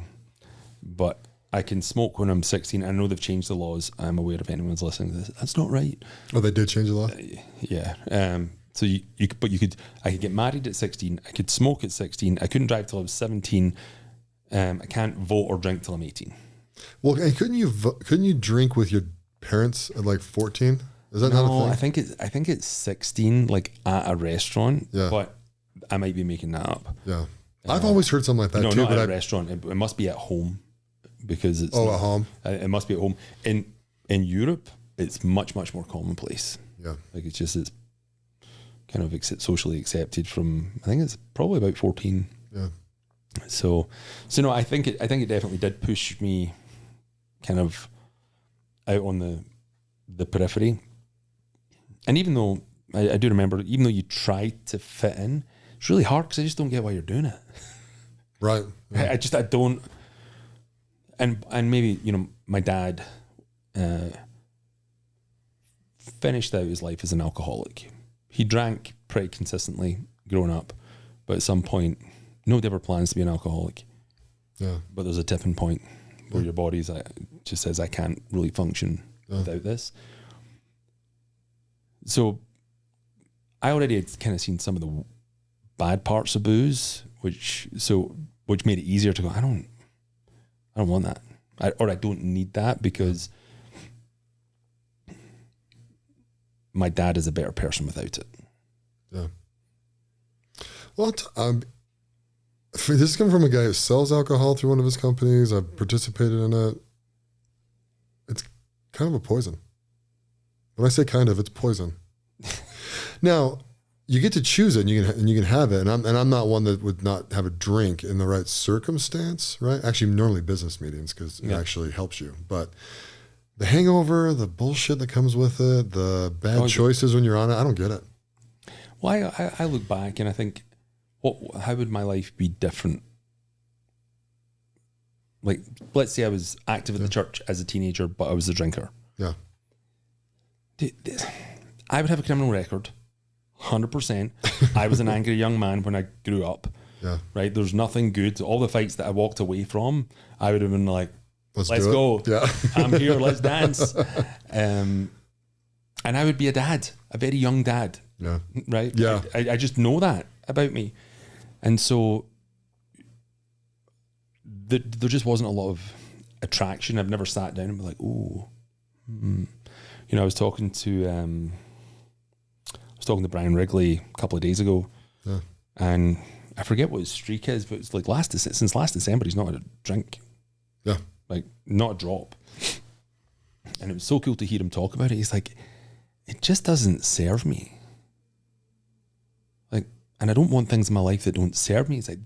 but I can smoke when I'm 16. I know they've changed the laws. I'm aware if anyone's listening to this. That's not right. Oh, they did change the law? Yeah. So I could get married at 16. I could smoke at 16. I couldn't drive till I was 17. I can't vote or drink till I'm 18. Well, and couldn't you drink with your parents at like 14? Is that not a thing? I think it's 16, like at a restaurant. Yeah. But I might be making that up. Yeah. I've always heard something like that too. No, not at a restaurant. It must be at home because it's at home. It must be at home. In Europe, it's much more commonplace. Yeah. Like it's kind of socially accepted from. I think it's probably about 14. Yeah. So no, I think it definitely did push me, kind of, out on the periphery. And even though I do remember, even though you try to fit in, it's really hard because I just don't get why you're doing it. Right. Yeah. I don't. And maybe, my dad finished out his life as an alcoholic. He drank pretty consistently growing up, but at some point, nobody ever plans to be an alcoholic. Yeah. But there's a tipping point where your body just says, I can't really function without this. So I already had kind of seen some of the bad parts of booze, which made it easier to go, I don't want that. I don't need that because my dad is a better person without it. Yeah. Well, this is coming from a guy who sells alcohol through one of his companies. I've participated in it. It's kind of a poison. When I say kind of, it's poison. Now, you get to choose it and you can have it. And I'm not one that would not have a drink in the right circumstance, right? Actually, normally business meetings because it actually helps you. But the hangover, the bullshit that comes with it, the bad choices when you're on it, I don't get it. Well, I look back and I think, how would my life be different? Like, let's say I was active at the church as a teenager, but I was a drinker. Yeah. I would have a criminal record, 100%. I was an angry young man when I grew up. Yeah. Right? There's nothing good. All the fights that I walked away from, I would have been like, let's go. Yeah. I'm here. Let's dance. And I would be a dad, a very young dad. Yeah. Right? Yeah. I just know that about me. And so there just wasn't a lot of attraction. I've never sat down and been like, oh, you know, I was talking to Brian Wrigley a couple of days ago, and I forget what his streak is, but it's like since last December, he's not had a drink. Yeah. Like, not a drop. And it was so cool to hear him talk about it. He's like, it just doesn't serve me. Like, and I don't want things in my life that don't serve me. It's like,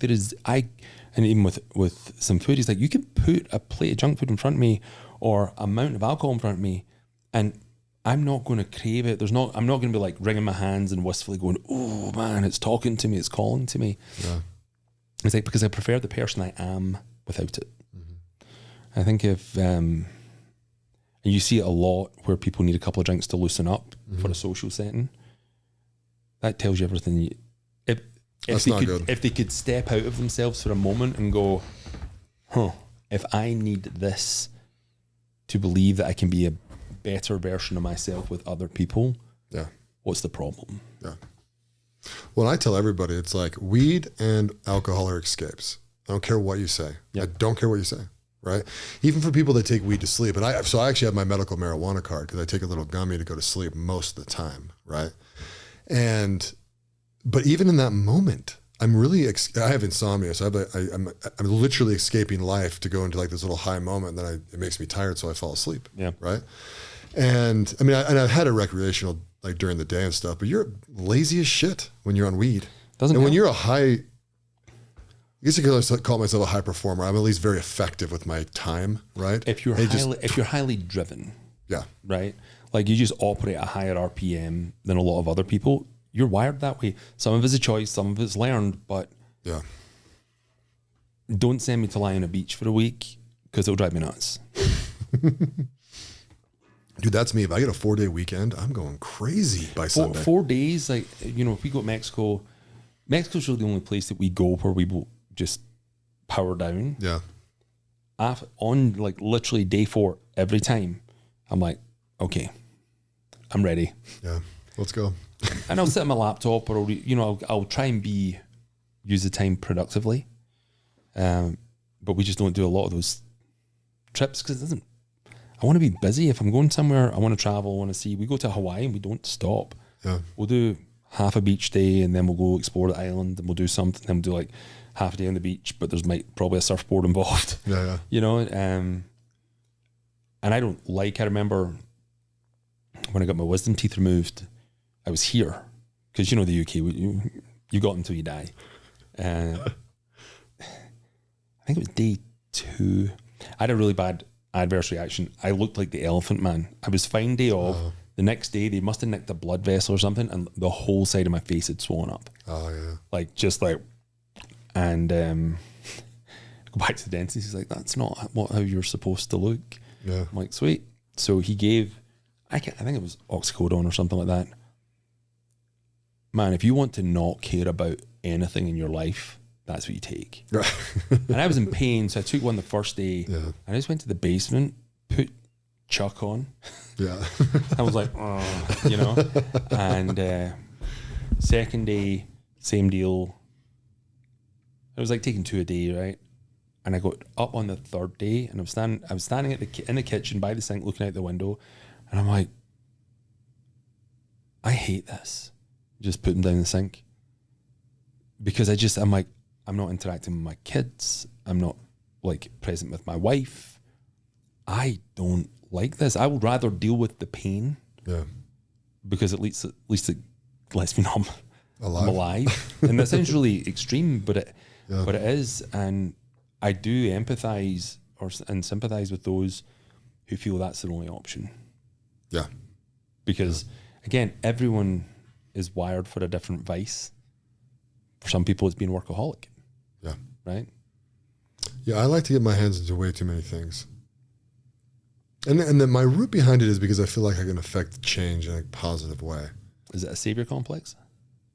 and even with some food, he's like, you can put a plate of junk food in front of me or a mountain of alcohol in front of me, and I'm not going to crave it. I'm not going to be like wringing my hands and wistfully going, oh man, it's talking to me, it's calling to me. Yeah. It's like, because I prefer the person I am without it. I think if, and you see it a lot where people need a couple of drinks to loosen up for a social setting, that tells you everything. If they could step out of themselves for a moment and go, if I need this to believe that I can be a better version of myself with other people, what's the problem? Yeah. Well, I tell everybody, it's like weed and alcohol are escapes. I don't care what you say. I don't care what you say. Right? Even for people that take weed to sleep. And I actually have my medical marijuana card because I take a little gummy to go to sleep most of the time. Right? But even in that moment, I have insomnia. So I'm literally escaping life to go into like this little high moment. And then it makes me tired. So I fall asleep. Yeah. Right. And I mean, I've had a recreational like during the day and stuff, but you're lazy as shit when you're on weed. When you're a high, I guess I could call myself a high performer. I'm at least very effective with my time, right? If you're highly driven, right? Like you just operate at a higher RPM than a lot of other people. You're wired that way. Some of it's a choice, some of it's learned, but don't send me to lie on a beach for a week because it'll drive me nuts. Dude, that's me. If I get a 4-day weekend, I'm going crazy by Sunday. 4 days, like, you know, if we go to Mexico's really the only place that we go where we will just power down. Yeah. On like literally day 4 every time, I'm like, okay, I'm ready. Yeah, let's go. And I'll sit on my laptop, or I'll try and use the time productively. But we just don't do a lot of those trips because it doesn't. I want to be busy. If I'm going somewhere, I want to travel. I want to see. We go to Hawaii and we don't stop. Yeah. We'll do half a beach day and then we'll go explore the island and we'll do something. Then we'll do like half a day on the beach, but there's probably a surfboard involved. Yeah. You know, and I remember when I got my wisdom teeth removed, I was here because, you know, the UK, you got them until you die. I think it was day 2. I had a really bad adverse reaction. I looked like the Elephant Man. I was fine day of. The next day, they must have nicked a blood vessel or something, and the whole side of my face had swollen up. Oh, yeah. Like, just like, and I go back to the dentist. He's like, that's not how you're supposed to look. Yeah. I'm like, sweet. So he gave, I think it was oxycodone or something like that. Man, if you want to not care about anything in your life, that's what you take. Right. And I was in pain, so I took one the first day. Yeah. And I just went to the basement, put Chuck on. Yeah. I was like, oh, you know. And second day, same deal. It was like taking 2 a day, right? And I got up on the third day, and I was standing in the kitchen by the sink, looking out the window, and I'm like, I hate this. Just put them down the sink because I'm like, I'm not interacting with my kids. I'm not like present with my wife. I don't like this. I would rather deal with the pain. Yeah. Because at least it lets me know I'm alive. And that sounds really extreme, but it is. And I do empathize and sympathize with those who feel that's their only option. Yeah. Because again, everyone is wired for a different vice. For some people, it's being a workaholic. Yeah. Right? Yeah, I like to get my hands into way too many things. And then my root behind it is because I feel like I can affect change in a positive way. Is it a savior complex?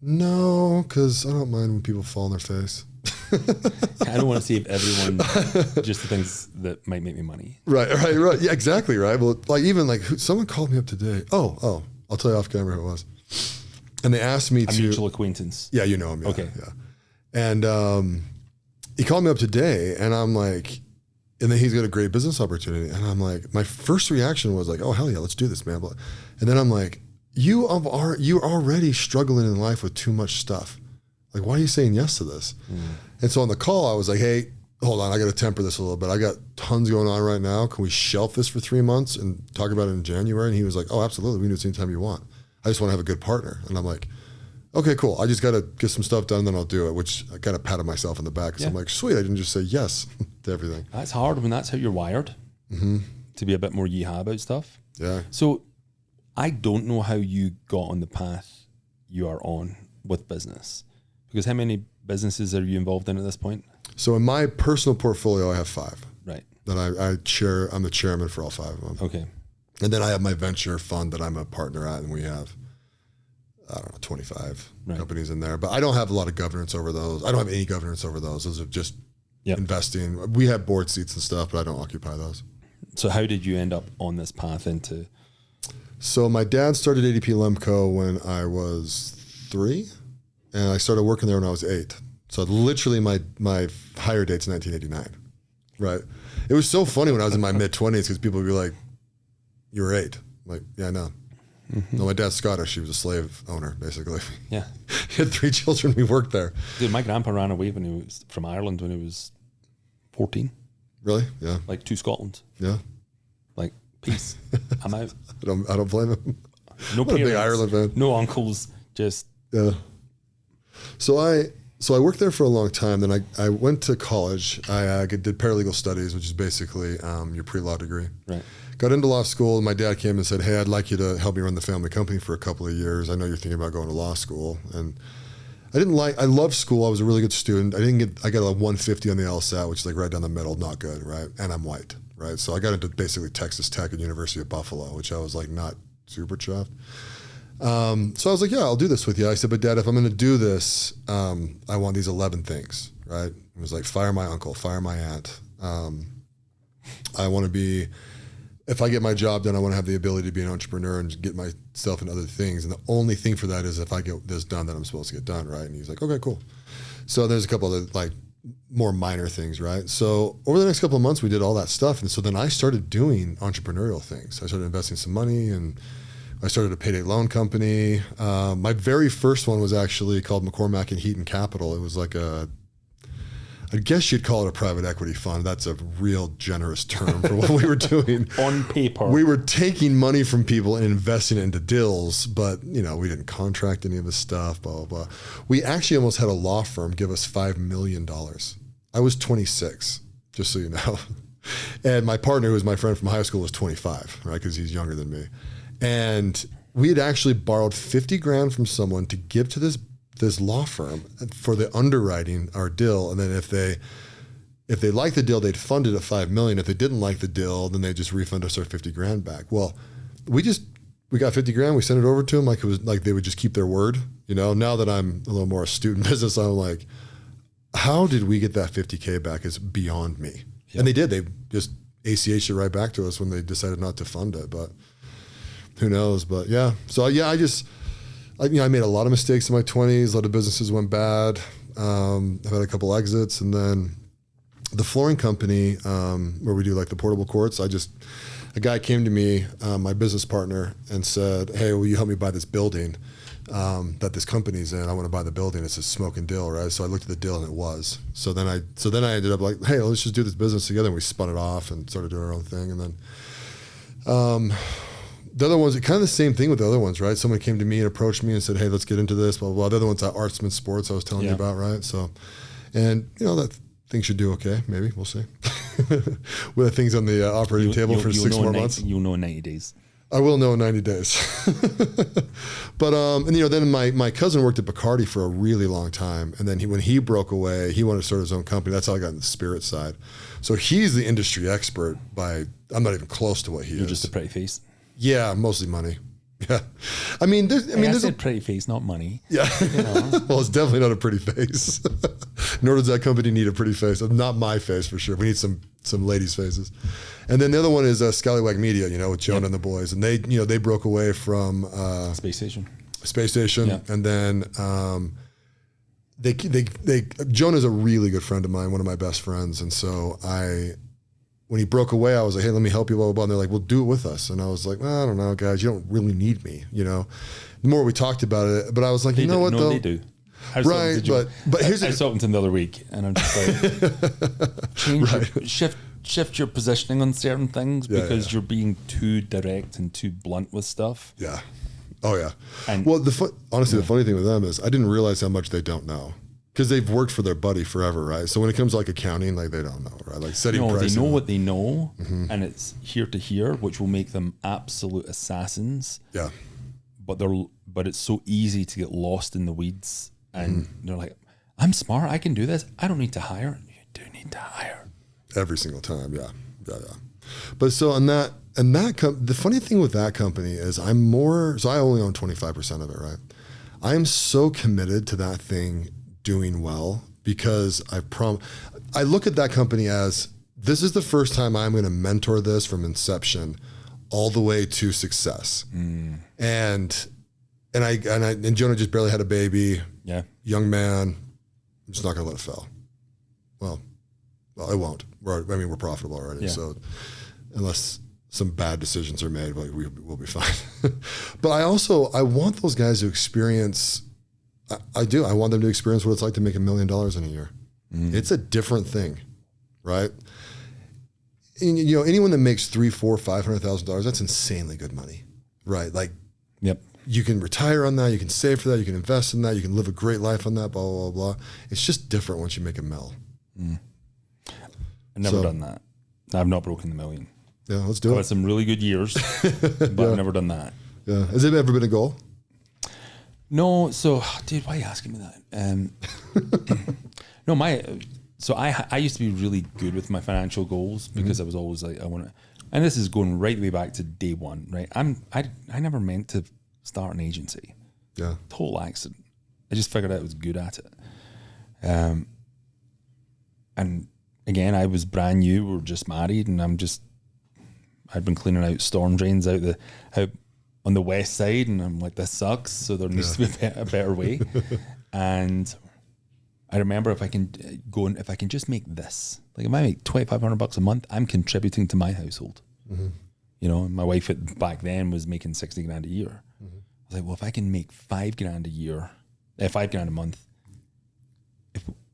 No, because I don't mind when people fall on their face. I don't want to save everyone just the things that might make me money. Right. Yeah, exactly, right? Well, like even like someone called me up today. Oh, I'll tell you off camera who it was. And they asked me a mutual acquaintance. Yeah, you know him. Yeah, okay. Yeah. And he called me up today, and I'm like, and then he's got a great business opportunity. And I'm like, my first reaction was like, oh, hell yeah, let's do this, man. And then I'm like, you're already struggling in life with too much stuff. Like, why are you saying yes to this? And so on the call, I was like, hey, hold on, I got to temper this a little bit. I got tons going on right now. Can we shelf this for 3 months and talk about it in January? And he was like, oh, absolutely. We can do it anytime you want. I just want to have a good partner. And I'm like, okay, cool. I just got to get some stuff done, then I'll do it, which I kind of patted myself on the back. So I'm like, sweet, I didn't just say yes to everything. That's hard when that's how you're wired, to be a bit more yeehaw about stuff. Yeah. So I don't know how you got on the path you are on with business, because how many businesses are you involved in at this point? So in my personal portfolio, I have 5. Right. That I chair. I'm the chairman for all 5 of them. Okay. And then I have my venture fund that I'm a partner at, and we have, I don't know, 25 companies in there. But I don't have a lot of governance over those. I don't have any governance over those. Those are just investing. We have board seats and stuff, but I don't occupy those. So how did you end up on this path into? So my dad started ADP Lemco when I was 3, and I started working there when I was 8. So literally my hire date's 1989, right? It was so funny when I was in my mid-20s because people would be like, you were 8. I'm like, yeah, I know. No, my dad's Scottish. He was a slave owner, basically. Yeah. He had 3 children. We worked there. Dude, my grandpa ran away from Ireland when he was 14. Really? Yeah. Like, to Scotland. Yeah. Like, peace. I'm out. I don't blame him. No parents, a big Ireland fan. No uncles. Just. Yeah. So I worked there for a long time. Then I went to college. I did paralegal studies, which is basically your pre-law degree. Right. Got into law school, and my dad came and said, hey, I'd like you to help me run the family company for a couple of years. I know you're thinking about going to law school. And I loved school. I was a really good student. I got a 150 on the LSAT, which is like right down the middle, not good, right? And I'm white, right? So I got into basically Texas Tech and University of Buffalo, which I was like not super chuffed. So I was like, yeah, I'll do this with you. I said, but Dad, if I'm going to do this, I want these 11 things, right? It was like, fire my uncle, fire my aunt. I want to be, if I get my job done, I want to have the ability to be an entrepreneur and get myself in other things. And the only thing for that is if I get this done, that I'm supposed to get done, right? And he's like, okay, cool. So there's a couple other like more minor things, right? So over the next couple of months, we did all that stuff. And so then I started doing entrepreneurial things. I started investing some money, and I started a payday loan company. My very first one was actually called McCormack and Heaton Capital. It was like I guess you'd call it a private equity fund. That's a real generous term for what we were doing. On paper. We were taking money from people and investing it into deals, but we didn't contract any of this stuff, blah, blah, blah. We actually almost had a law firm give us $5 million. I was 26, just so you know. And my partner, who was my friend from high school, was 25, right? Because he's younger than me. And we had actually borrowed 50 grand from someone to give to this law firm for the underwriting our deal. And then if they liked the deal, they'd fund it at $5 million. If they didn't like the deal, then they just refund us our 50 grand back. Well, we got 50 grand. We sent it over to them. Like it was like they would just keep their word. Now that I'm a little more astute in business, I'm like, how did we get that 50K back is beyond me. Yep. And they did. They just ACH'd it right back to us when they decided not to fund it, but who knows? But yeah. So yeah, I made a lot of mistakes in my 20s. A lot of businesses went bad. I've had a couple exits, and then the flooring company where we do like the portable courts. A guy came to me, my business partner, and said, "Hey, will you help me buy this building that this company's in? I want to buy the building. It's a smoke and deal, right?" So I looked at the deal, and it was. So then I ended up like, "Hey, let's just do this business together." And we spun it off and started doing our own thing, and then. The other ones, kind of the same thing with the other ones, right? Someone came to me and approached me and said, "Hey, let's get into this." Blah blah blah. The other one's Artsman Sports I was telling you about, right? So, and that thing should do okay. Maybe we'll see. With things on the operating table for 6 more months. You'll know in 90 days. I will know in 90 days. But then my cousin worked at Bacardi for a really long time, and then when he broke away, he wanted to start his own company. That's how I got in the spirit side. So he's the industry expert. I'm not even close to what he is. You're just a pretty face. Yeah, mostly money. Yeah, I said pretty face, not money. Yeah, well, it's definitely not a pretty face. Nor does that company need a pretty face. Not my face for sure. We need some ladies' faces. And then the other one is Scallywag Media. With Jonah and the boys, and they broke away from Space Station, and then Jonah's a really good friend of mine, one of my best friends. And so when he broke away, I was like, hey, let me help you, blah, blah, blah. And they're like, well, do it with us. And I was like, well, I don't know, guys, you don't really need me, you know. The more we talked about it, but I was like, you know what, though? They do. Right, but here's I saw them the other week, and I'm just like, shift your positioning on certain things because you're being too direct and too blunt with stuff. Yeah. Oh yeah. And well, honestly, the funny thing with them is I didn't realize how much they don't know because they've worked for their buddy forever, right? So when it comes to like accounting, like they don't know, right? Like setting pricing. They know what they know, and it's here to here, which will make them absolute assassins. Yeah. But it's so easy to get lost in the weeds, and they're like, I'm smart, I can do this. I don't need to hire. You do need to hire. Every single time, yeah. But so the funny thing with that company is I only own 25% of it, right? I am so committed to that thing doing well because I look at that company as this is the first time I'm going to mentor this from inception all the way to success. And Jonah just barely had a baby. Yeah. Young man. I'm just not going to let it fail. Well, it won't. We're profitable already. Yeah. So unless some bad decisions are made, like we'll be fine. But I want those guys to experience, I want them to experience what it's like to make $1 million in a year. It's a different thing, right? And, you know, anyone that makes $300,000, $400,000, $500,000, that's insanely good money, right? Like, yep. You can retire on that, you can save for that, you can invest in that, you can live a great life on that, blah, blah, blah, blah. It's just different once you make $1 million. I've never done that. I've not broken the $1 million. Yeah, let's do it. I've had some really good years, but I've never done that. Yeah. Has it ever been a goal? No. So, dude, why are you asking me that? No, I used to be really good with my financial goals because I was always like, I want to, and this is going right the way back to day one, right? I never meant to start an agency. Yeah. Total accident. I just figured out I was good at it. And again, I was brand new. We were just married, and I'd been cleaning out storm drains out on the west side, and I'm like, this sucks. So there needs to be a better way. And I remember if I can just make this, like if I make $2,500 a month, I'm contributing to my household. You know, my wife back then was making 60 grand a year. I was like, well, if I can make $5,000 a year, $5,000 a month,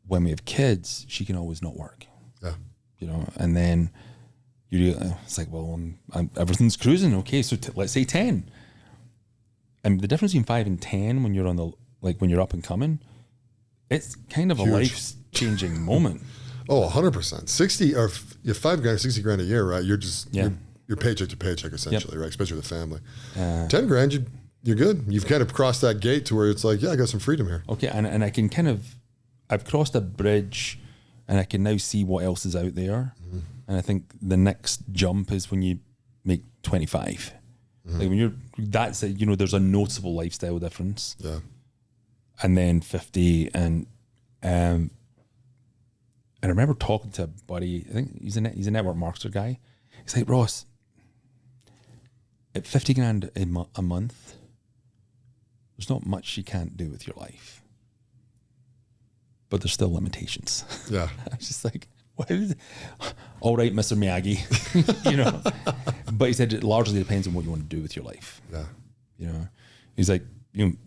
when we have kids, she can always not work. Yeah. You know, and then it's like, well, everything's cruising. Okay, so let's say 10. And the difference between 5 and 10 when you're when you're up and coming, it's kind of huge. A life-changing moment. Oh, 100%. 60 or you have $5,000, 60 grand a year, right? You're just you're paycheck to paycheck essentially, right? Especially with a family. 10 grand, you're good. You've kind of crossed that gate to where it's like, yeah, I got some freedom here. Okay, and I can I've crossed a bridge, and I can now see what else is out there. And I think the next jump is when you make 25. Like when there's a noticeable lifestyle difference. Yeah. And then 50, and I remember talking to a buddy. I think he's a network marketer guy. He's like, Ross, at 50 grand a month, there's not much you can't do with your life. But there's still limitations. Yeah. I was just like, what is it? All right, Mr. Miyagi, you know. But he said it largely depends on what you want to do with your life. Yeah. You know, he's like,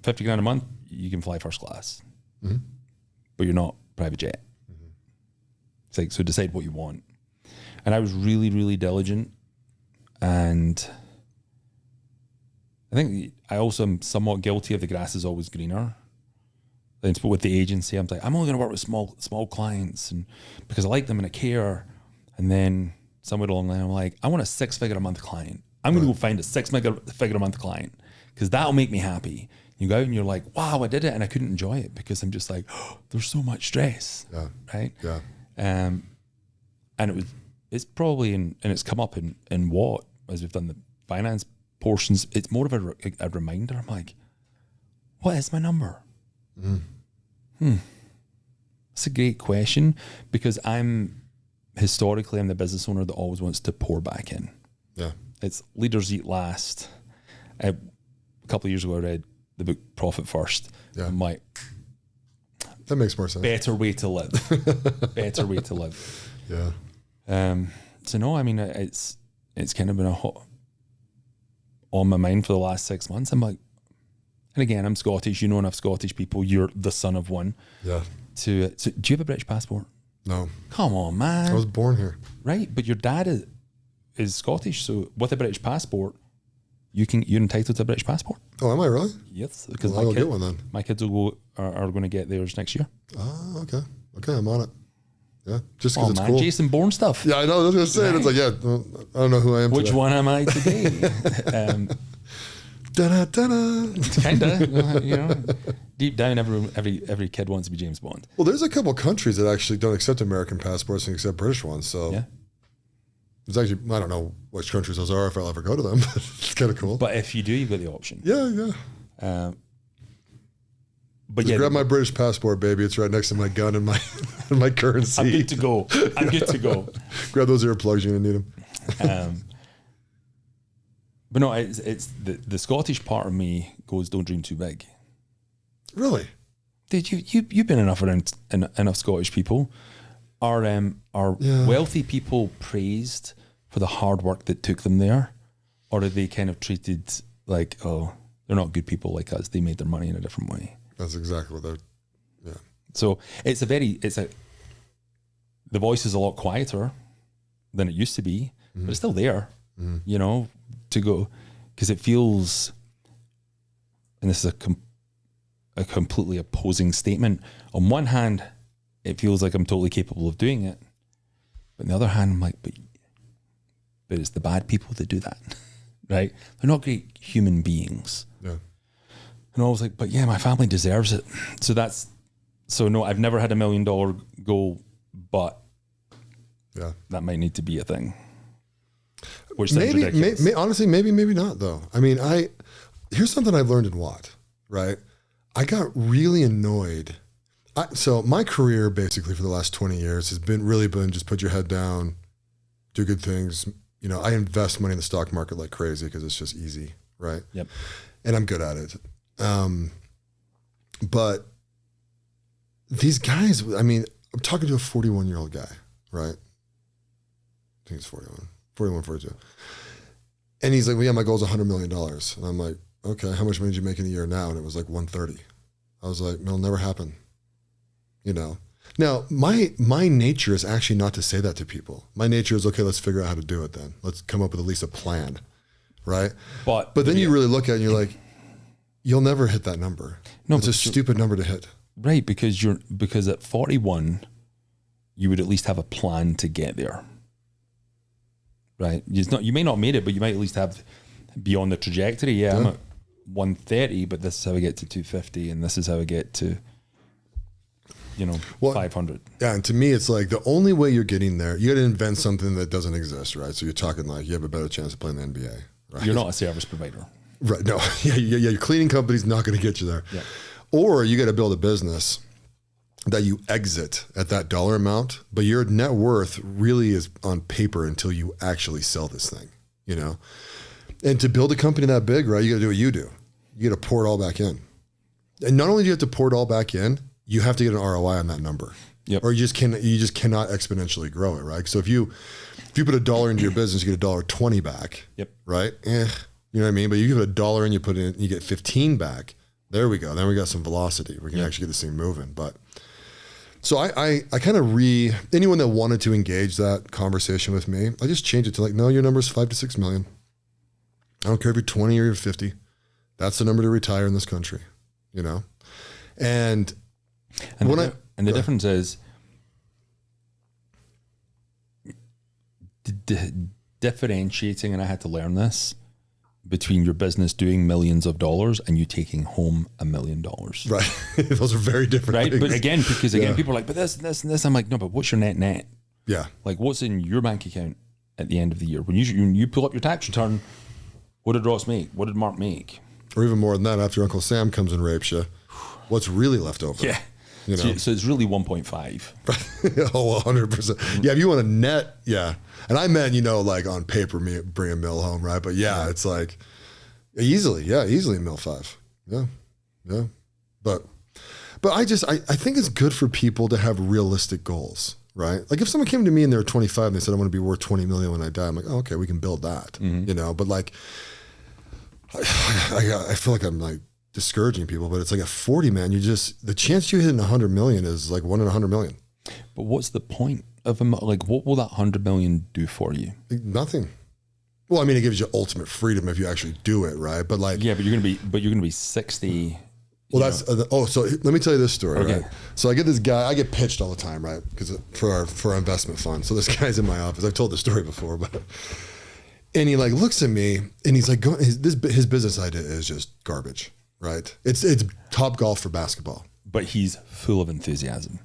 50 grand a month, you can fly first class, but you're not private jet. It's like, so decide what you want. And I was really, really diligent. And I think I also am somewhat guilty of the grass is always greener. But with the agency, I'm like, I'm only going to work with small clients, and because I like them and I care. And then somewhere along the line, I'm like, I want a 6-figure a month client. I'm going to go find a 6-figure a month client because that'll make me happy. You go out and you're like, wow, I did it, and I couldn't enjoy it because I'm just like, oh, there's so much stress, right? Yeah. And it's probably and it's come up in what as we've done the finance portions. It's more of a reminder. I'm like, what is my number? That's a great question because I'm the business owner that always wants to pour back in. Yeah. It's leaders eat last. A couple of years ago, I read the book Profit First. Yeah. I'm like, That makes more sense. Better way to live. Better way to live. Yeah. So no, I mean, it's kind of been on my mind for the last 6 months. I'm like, and again, I'm Scottish. You know enough Scottish people. You're the son of one. Yeah. So do you have a British passport? No. Come on, man. I was born here. Right, but your dad is Scottish, so with a British passport, you're entitled to a British passport. Oh, am I really? Yes, because Well, I'll get one then. my kids are going to get theirs next year. Oh, okay. Okay, I'm on it. Yeah, just because Oh it's man, cool. Jason Bourne stuff. Yeah, I know. I was going to say it. It's like, yeah, well, I don't know who I am Which today. one am I today? Da-da, da-da. Kinda, you know. Deep down, every kid wants to be James Bond. Well, there's a couple countries that actually don't accept American passports and accept British ones. So Yeah. it's actually, I don't know which countries those are if I'll ever go to them, but it's kind of cool. But if you do, you've got the option. Yeah, yeah. But Just yeah, grab my British passport, baby. It's right next to my gun and my and my currency. I'm good to go. I'm good to go. Grab those earplugs. You're gonna need them. But no, it's the Scottish part of me goes, don't dream too big. Really? Dude, you've been enough around enough Scottish people. Are Yeah. wealthy people praised for the hard work that took them there, or are they kind of treated like, oh, they're not good people like us? They made their money in a different way. That's exactly what they're. Yeah. So the voice is a lot quieter than it used to be, but it's still there. You know, to go, because it feels, and this is a completely opposing statement. On one hand, it feels like I'm totally capable of doing it, but on the other hand, I'm like, but it's the bad people that do that, right? They're not great human beings. Yeah. And I was like, but yeah, my family deserves it. So no, I've never had $1 million goal, but Yeah. that might need to be a thing. Which sounds Maybe, ridiculous. honestly, maybe not though. I mean, here's something I've learned in Watt, right? I got really annoyed. So my career basically for the last 20 years has really been just put your head down, do good things. You know, I invest money in the stock market like crazy because it's just easy, right? Yep. And I'm good at it. But these guys, I mean, I'm talking to a 41-year-old guy, right? I think he's 41, 42. And he's like, well, yeah, my goal is $100 million. And I'm like, okay, how much money did you make in a year now? And it was like 130. I was like, it'll never happen. You know? Now, my nature is actually not to say that to people. My nature is, okay, let's figure out how to do it then. Let's come up with at least a plan, right? But then you really look at it and you're like, you'll never hit that number. No, it's a stupid number to hit. Right, because at 41, you would at least have a plan to get there. Right? You may not made it, but you might at least be on the trajectory. Yeah, I'm at 130, but this is how I get to 250, and this is how I get to 500. Yeah, and to me, it's like the only way you're getting there, you got to invent something that doesn't exist, right? So you're talking like you have a better chance of playing the NBA, right? You're not a service provider. Right, no. Yeah, your cleaning company's not going to get you there. Yeah. Or you got to build a business that you exit at that dollar amount, but your net worth really is on paper until you actually sell this thing, you know? And to build a company that big, right, you got to do what you do. You got to pour it all back in. And not only do you have to pour it all back in, you have to get an ROI on that number. Yep. Or you just cannot exponentially grow it, right? So if you put $1 into your business, you get $1.20 back. Yep. Right? You know what I mean? But you give it $1 and you put in, you get 15 back. There we go. Then we got some velocity. We can actually get this thing moving. But so I kind of anyone that wanted to engage that conversation with me, I just changed it to like, no, your number is 5 to 6 million. I don't care if you're 20 or you're 50. That's the number to retire in this country, you know? And the difference is differentiating, and I had to learn this, between your business doing millions of dollars and you taking home $1 million. Right. Those are very different right? things. But again, people are like, but this and this. I'm like, no, but what's your net? Yeah. Like, what's in your bank account at the end of the year? When you pull up your tax return, what did Ross make? What did Mark make? Or even more than that, after Uncle Sam comes and rapes you, what's really left over? Yeah. You know? So it's really 1.5. Oh, 100%. Yeah, if you want a net, yeah. And I meant, like on paper, bring a mill home, right? But yeah, it's like easily $1.5 million. Yeah. But But I think it's good for people to have realistic goals, right? Like if someone came to me and they were 25 and they said, I want to be worth 20 million when I die. I'm like, oh, okay, we can build that, you know, but like, I feel like I'm like discouraging people, but it's like at 40, man, the chance you hit 100 million is like 1 in 100 million. But what's the point of like, what will that 100 million do for you? Nothing. Well, I mean, it gives you ultimate freedom if you actually do it, right? But like, yeah, but you're gonna be 60. Well, that's so let me tell you this story. Okay. Right? So I get this guy. I get pitched all the time, right? Because for our investment fund. So this guy's in my office. I've told the story before, but and he like looks at me and he's like, his business idea is just garbage, right? It's top golf for basketball, but he's full of enthusiasm,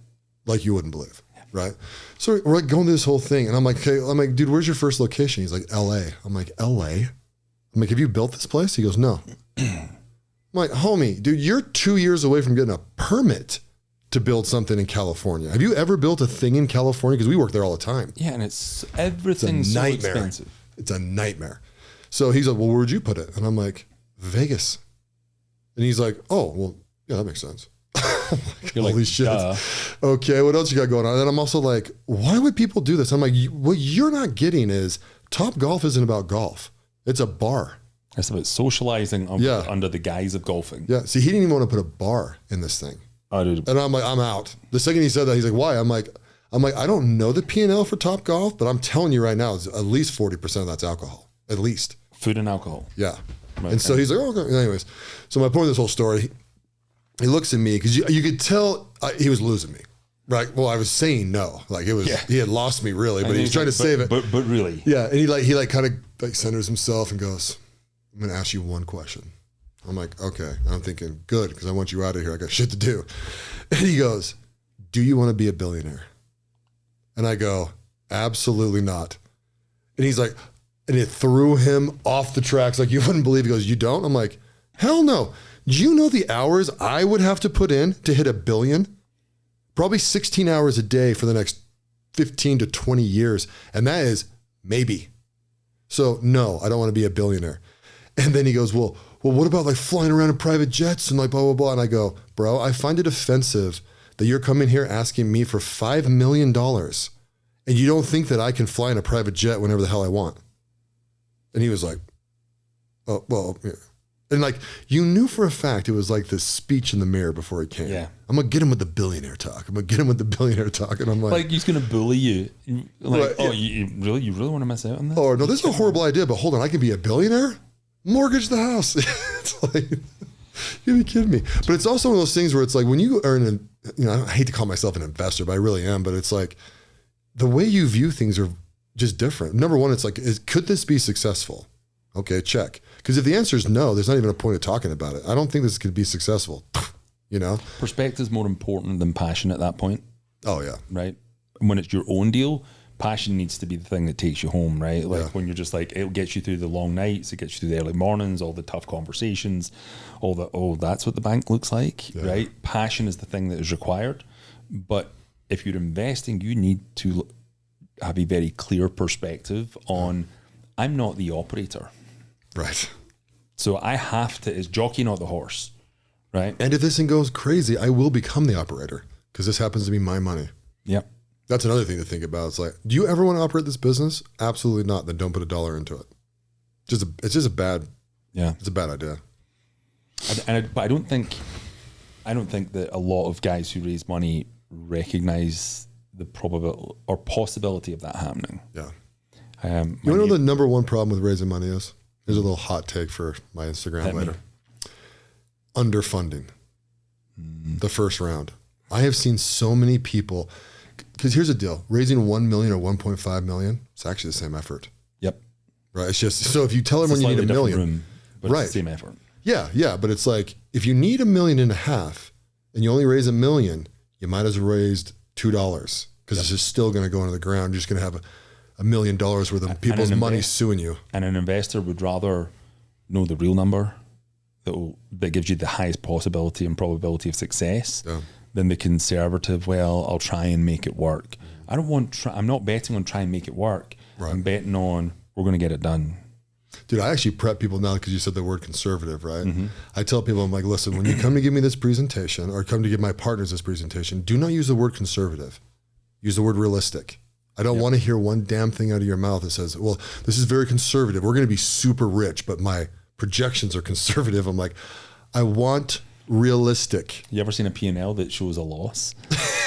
like you wouldn't believe, right? So we're like going through this whole thing, and I'm like, okay, I'm like, dude, where's your first location? He's like, L.A. I'm like, L.A. I'm like, have you built this place? He goes, no. I'm like, homie, dude, you're 2 years away from getting a permit to build something in California. Have you ever built a thing in California? Because we work there all the time. Yeah, and everything's so expensive. It's a nightmare. So he's like, well, where'd you put it? And I'm like, Vegas. And he's like, oh, well, yeah, that makes sense. You're holy like, shit. Duh. Okay, what else you got going on? And then I'm also like, why would people do this? I'm like, what you're not getting is Top Golf isn't about golf. It's a bar. It's about socializing under the guise of golfing. Yeah. See, he didn't even want to put a bar in this thing. Oh, dude. And I'm like, I'm out. The second he said that, he's like, why? I'm like, I don't know the P&L for Top Golf, but I'm telling you right now, it's at least 40% of that's alcohol. At least. Food and alcohol. Yeah. Right. And so he's like, oh, okay. Anyways. So my point of this whole story, he looks at me because you could tell he was losing me. Right. Well, I was saying no. Like it was, he had lost me really, but he was trying to save it. But really. Yeah. And he kind of centers himself and goes, I'm going to ask you one question. I'm like, okay. And I'm thinking, good, because I want you out of here. I got shit to do. And he goes, do you want to be a billionaire? And I go, absolutely not. And he's like, and it threw him off the tracks like you wouldn't believe. He goes, you don't? I'm like, hell no. Do you know the hours I would have to put in to hit $1 billion? Probably 16 hours a day for the next 15 to 20 years. And that is maybe. So no, I don't want to be a billionaire. And then he goes, well, what about like flying around in private jets and like blah, blah, blah. And I go, bro, I find it offensive that you're coming here asking me for $5 million and you don't think that I can fly in a private jet whenever the hell I want. And he was like, oh, well, yeah. And like, you knew for a fact it was like this speech in the mirror before he came. Yeah. I'm going to get him with the billionaire talk. And I'm like he's going to bully you. Like, right, oh, yeah. you really want to miss out on this? Oh, no, this is a horrible idea, but hold on, I can be a billionaire? Mortgage the house. It's like, you're kidding me. But it's also one of those things where it's like when you earn, I hate to call myself an investor, but I really am. But it's like the way you view things are just different. Number one, it's like, could this be successful? Okay, check. Because if the answer is no, there's not even a point of talking about it. I don't think this could be successful. Perspective is more important than passion at that point. Oh yeah. Right. When it's your own deal, passion needs to be the thing that takes you home, right? Like when you're just like, it gets you through the long nights, it gets you through the early mornings, all the tough conversations, that's what the bank looks like, right? Passion is the thing that is required. But if you're investing, you need to have a very clear perspective on, I'm not the operator. Right. So I have to, is jockey not the horse, right? And if this thing goes crazy, I will become the operator because this happens to be my money. Yep. That's another thing to think about. It's like, do you ever want to operate this business? Absolutely not. Then don't put $1 into it. It's just a bad idea. But I don't think that a lot of guys who raise money recognize the probability or possibility of that happening. Yeah. You know the number one problem with raising money is? Here's a little hot take for my Instagram later. Underfunding. The first round. I have seen so many people, because here's the deal. Raising 1 million or 1.5 million, it's actually the same effort. Yep. Right. It's just, so if you tell everyone you need $1 million. Room, but it's the same effort. Yeah. But it's like, if you need $1.5 million and you only raise $1 million, you might as well raised $2 because it's just still going to go into the ground. You're just going to have $1 million worth of people's money suing you. And an investor would rather know the real number that gives you the highest possibility and probability of success than the conservative, well, I'll try and make it work. I'm not betting on try and make it work. Right. I'm betting on we're going to get it done. Dude, I actually prep people now because you said the word conservative, right? I tell people, I'm like, listen, when you come to give me this presentation or come to give my partners this presentation, do not use the word conservative. Use the word realistic. I don't want to hear one damn thing out of your mouth that says, well, this is very conservative. We're going to be super rich, but my projections are conservative. I'm like, I want realistic. You ever seen a P&L that shows a loss?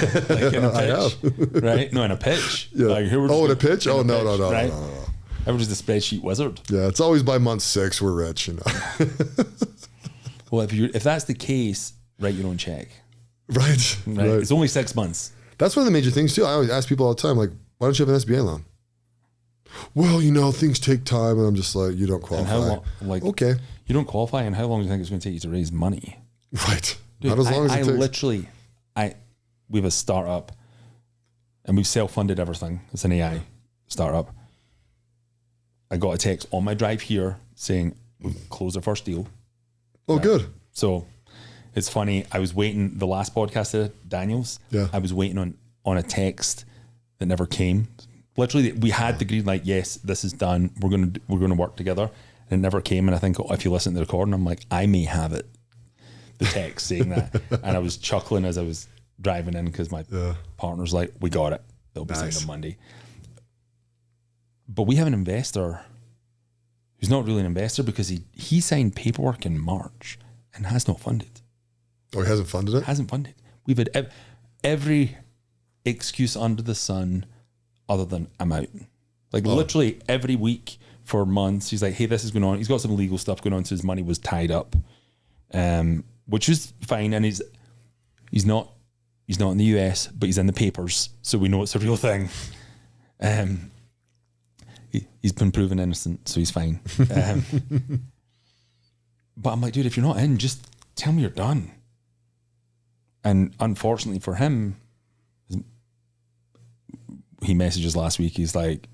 Like in a pitch, I have. Right? No, in a pitch. Yeah. Like, in a pitch? Oh, no, right? No. Everyone's the spreadsheet wizard. Yeah, it's always by month 6 we're rich, you know. Well, if that's the case, write your own check. Right. It's only 6 months. That's one of the major things too. I always ask people all the time, like, why don't you have an SBA loan? Well, you know, things take time, and I'm just like, you don't qualify. And how long? Like, okay, you don't qualify, and how long do you think it's going to take you to raise money? Right. Dude, not as long as it takes. We have a startup, and we've self-funded everything. It's an AI startup. I got a text on my drive here saying we've closed our first deal. Oh, good. So it's funny. I was waiting. The last podcast at Daniel's. Yeah. I was waiting on a text that never came. Literally, we had the green light. Yes, this is done. We're gonna work together, and it never came. And I think if you listen to the recording, I'm like, I may have it. The text saying that, and I was chuckling as I was driving in because my partner's like, "We got it. It'll be signed on Monday." But we have an investor who's not really an investor because he signed paperwork in March and has not funded. Oh, he hasn't funded it? Hasn't funded. We've had every excuse under the sun other than I'm out. Like literally every week for months, he's like, hey, this is going on. He's got some legal stuff going on, so his money was tied up, which is fine. And he's not in the US, but he's in the papers, so we know it's a real thing. He's been proven innocent, so he's fine. But I'm like, dude, if you're not in, just tell me you're done. And unfortunately for him, he messages last week. He's like,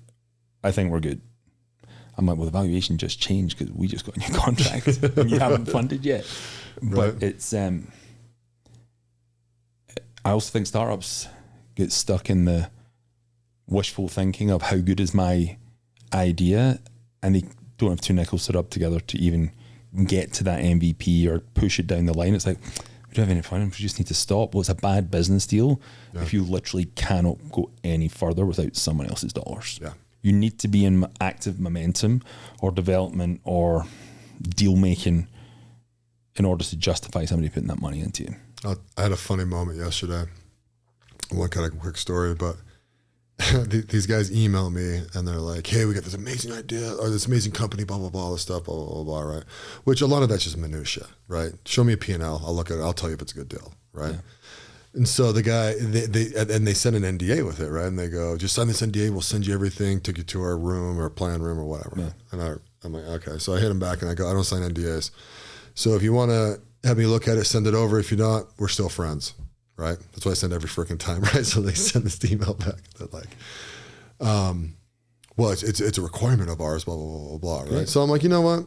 I think we're good. I'm like, well, the valuation just changed because we just got a new contract and you haven't funded yet. But it's, I also think startups get stuck in the wishful thinking of how good is my idea, and they don't have two nickels to rub together to even get to that MVP or push it down the line. It's like, we don't have any fun, we just need to stop. Well, it's a bad business deal if you literally cannot go any further without someone else's dollars. Yeah. You need to be in active momentum or development or deal making in order to justify somebody putting that money into you. I had a funny moment yesterday. One kind of quick story, but these guys email me and they're like, hey, we got this amazing idea or this amazing company, blah, blah, blah, all this stuff, blah, blah, blah, blah, right? Which a lot of that's just minutia, right? Show me a P&L, I'll look at it, I'll tell you if it's a good deal, right? Yeah. And so the guy, they send an NDA with it, right? And they go, just sign this NDA, we'll send you everything, take you to our room or plan room or whatever. Yeah. And I'm like, okay. So I hit him back and I go, I don't sign NDAs. So if you want to have me look at it, send it over. If you're not, we're still friends. Right. That's what I send every freaking time. Right. So they send this email back that like, well, it's a requirement of ours, blah, blah, blah, blah, blah. Right. Right. So I'm like, you know what?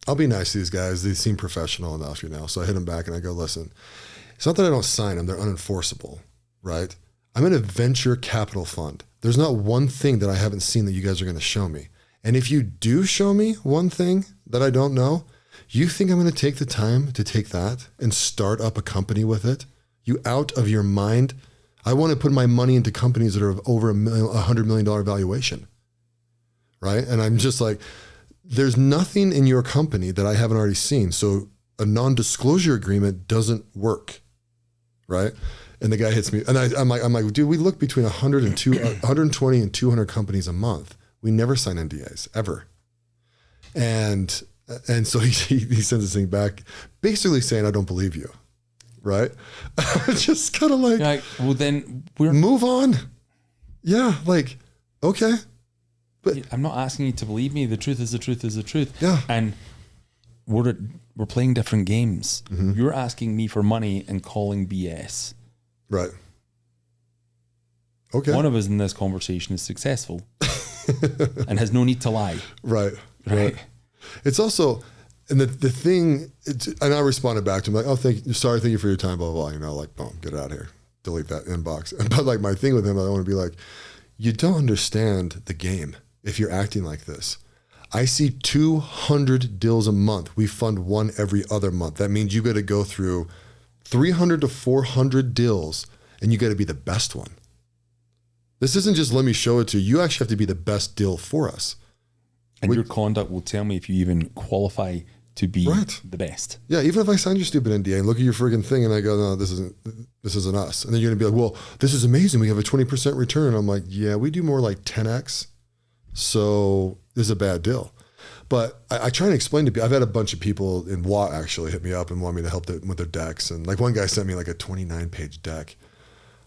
I'll be nice to these guys. They seem professional enough, you know? So I hit them back and I go, listen, it's not that I don't sign them. They're unenforceable. Right. I'm in a venture capital fund. There's not one thing that I haven't seen that you guys are going to show me. And if you do show me one thing that I don't know, you think I'm going to take the time to take that and start up a company with it? You out of your mind? I want to put my money into companies that are over $100 million valuation, right? And I'm just like, there's nothing in your company that I haven't already seen. So a non-disclosure agreement doesn't work, right? And the guy hits me, and I'm like, dude, we look between 120 and 200 companies a month. We never sign NDAs ever. And so he sends this thing back, basically saying, I don't believe you. Right? Just kind of like, well, then move on. Yeah. Like, okay. But I'm not asking you to believe me. The truth is the truth is the truth. Yeah. And we're playing different games. Mm-hmm. You're asking me for money and calling BS. Right. Okay. One of us in this conversation is successful and has no need to lie. Right. It's also, and the thing, and I responded back to him like, oh, thank you for your time, blah, blah, blah. You know, like, boom, get it out of here. Delete that inbox. But like my thing with him, I want to be like, you don't understand the game if you're acting like this. I see 200 deals a month. We fund one every other month. That means you got to go through 300 to 400 deals and you got to be the best one. This isn't just let me show it to you. You actually have to be the best deal for us. And your conduct will tell me if you even qualify to be the best. Yeah, even if I sign your stupid NDA and look at your friggin' thing and I go, no, this isn't us. And then you're gonna be like, well, this is amazing. We have a 20% return. I'm like, yeah, we do more like 10x. So this is a bad deal. But I try and explain to people. I've had a bunch of people in WA actually hit me up and want me to help them with their decks. And like one guy sent me like a 29-page deck.